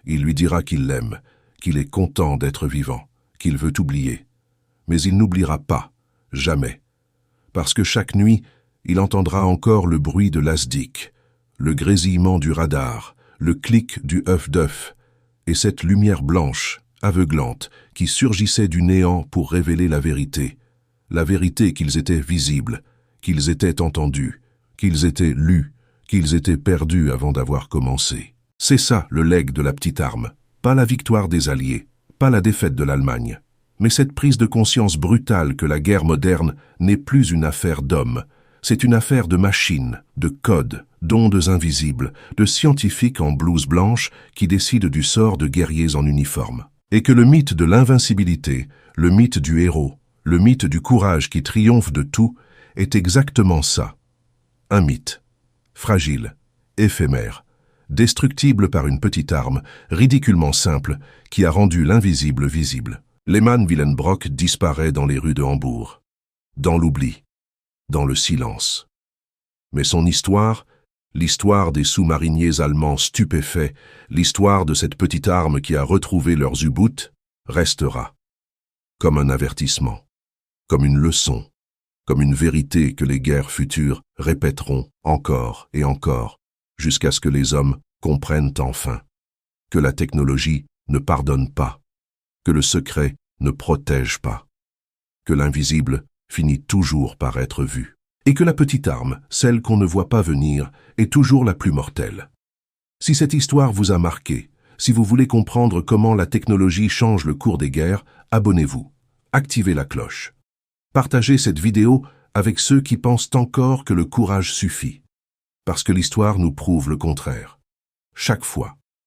Il lui dira qu'il l'aime, qu'il est content d'être vivant, qu'il veut oublier. Mais il n'oubliera pas, jamais. Parce que chaque nuit, il entendra encore le bruit de l'Asdic, le grésillement du radar, le clic du œuf-d'œuf, et cette lumière blanche, aveuglante, qui surgissait du néant pour révéler la vérité qu'ils étaient visibles, qu'ils étaient entendus, qu'ils étaient lus, qu'ils étaient perdus avant d'avoir commencé. C'est ça le legs de la petite arme, pas la victoire des Alliés, pas la défaite de l'Allemagne, mais cette prise de conscience brutale que la guerre moderne n'est plus une affaire d'hommes, c'est une affaire de machines, de codes, d'ondes invisibles, de scientifiques en blouse blanche qui décident du sort de guerriers en uniforme. Et que le mythe de l'invincibilité, le mythe du héros, le mythe du courage qui triomphe de tout, est exactement ça. Un mythe. Fragile, éphémère, destructible par une petite arme, ridiculement simple, qui a rendu l'invisible visible. Lehmann Willenbrock disparaît dans les rues de Hambourg, dans l'oubli, dans le silence. Mais son histoire, l'histoire des sous-mariniers allemands stupéfaits, l'histoire de cette petite arme qui a retrouvé leurs U-boots, restera. Comme un avertissement, comme une leçon, comme une vérité que les guerres futures répéteront encore et encore, jusqu'à ce que les hommes comprennent enfin que la technologie ne pardonne pas, que le secret ne protège pas, que l'invisible finit toujours par être vu, et que la petite arme, celle qu'on ne voit pas venir, est toujours la plus mortelle. Si cette histoire vous a marqué, si vous voulez comprendre comment la technologie change le cours des guerres, abonnez-vous, activez la cloche. Partagez cette vidéo avec ceux qui pensent encore que le courage suffit, parce que l'histoire nous prouve le contraire. Chaque fois.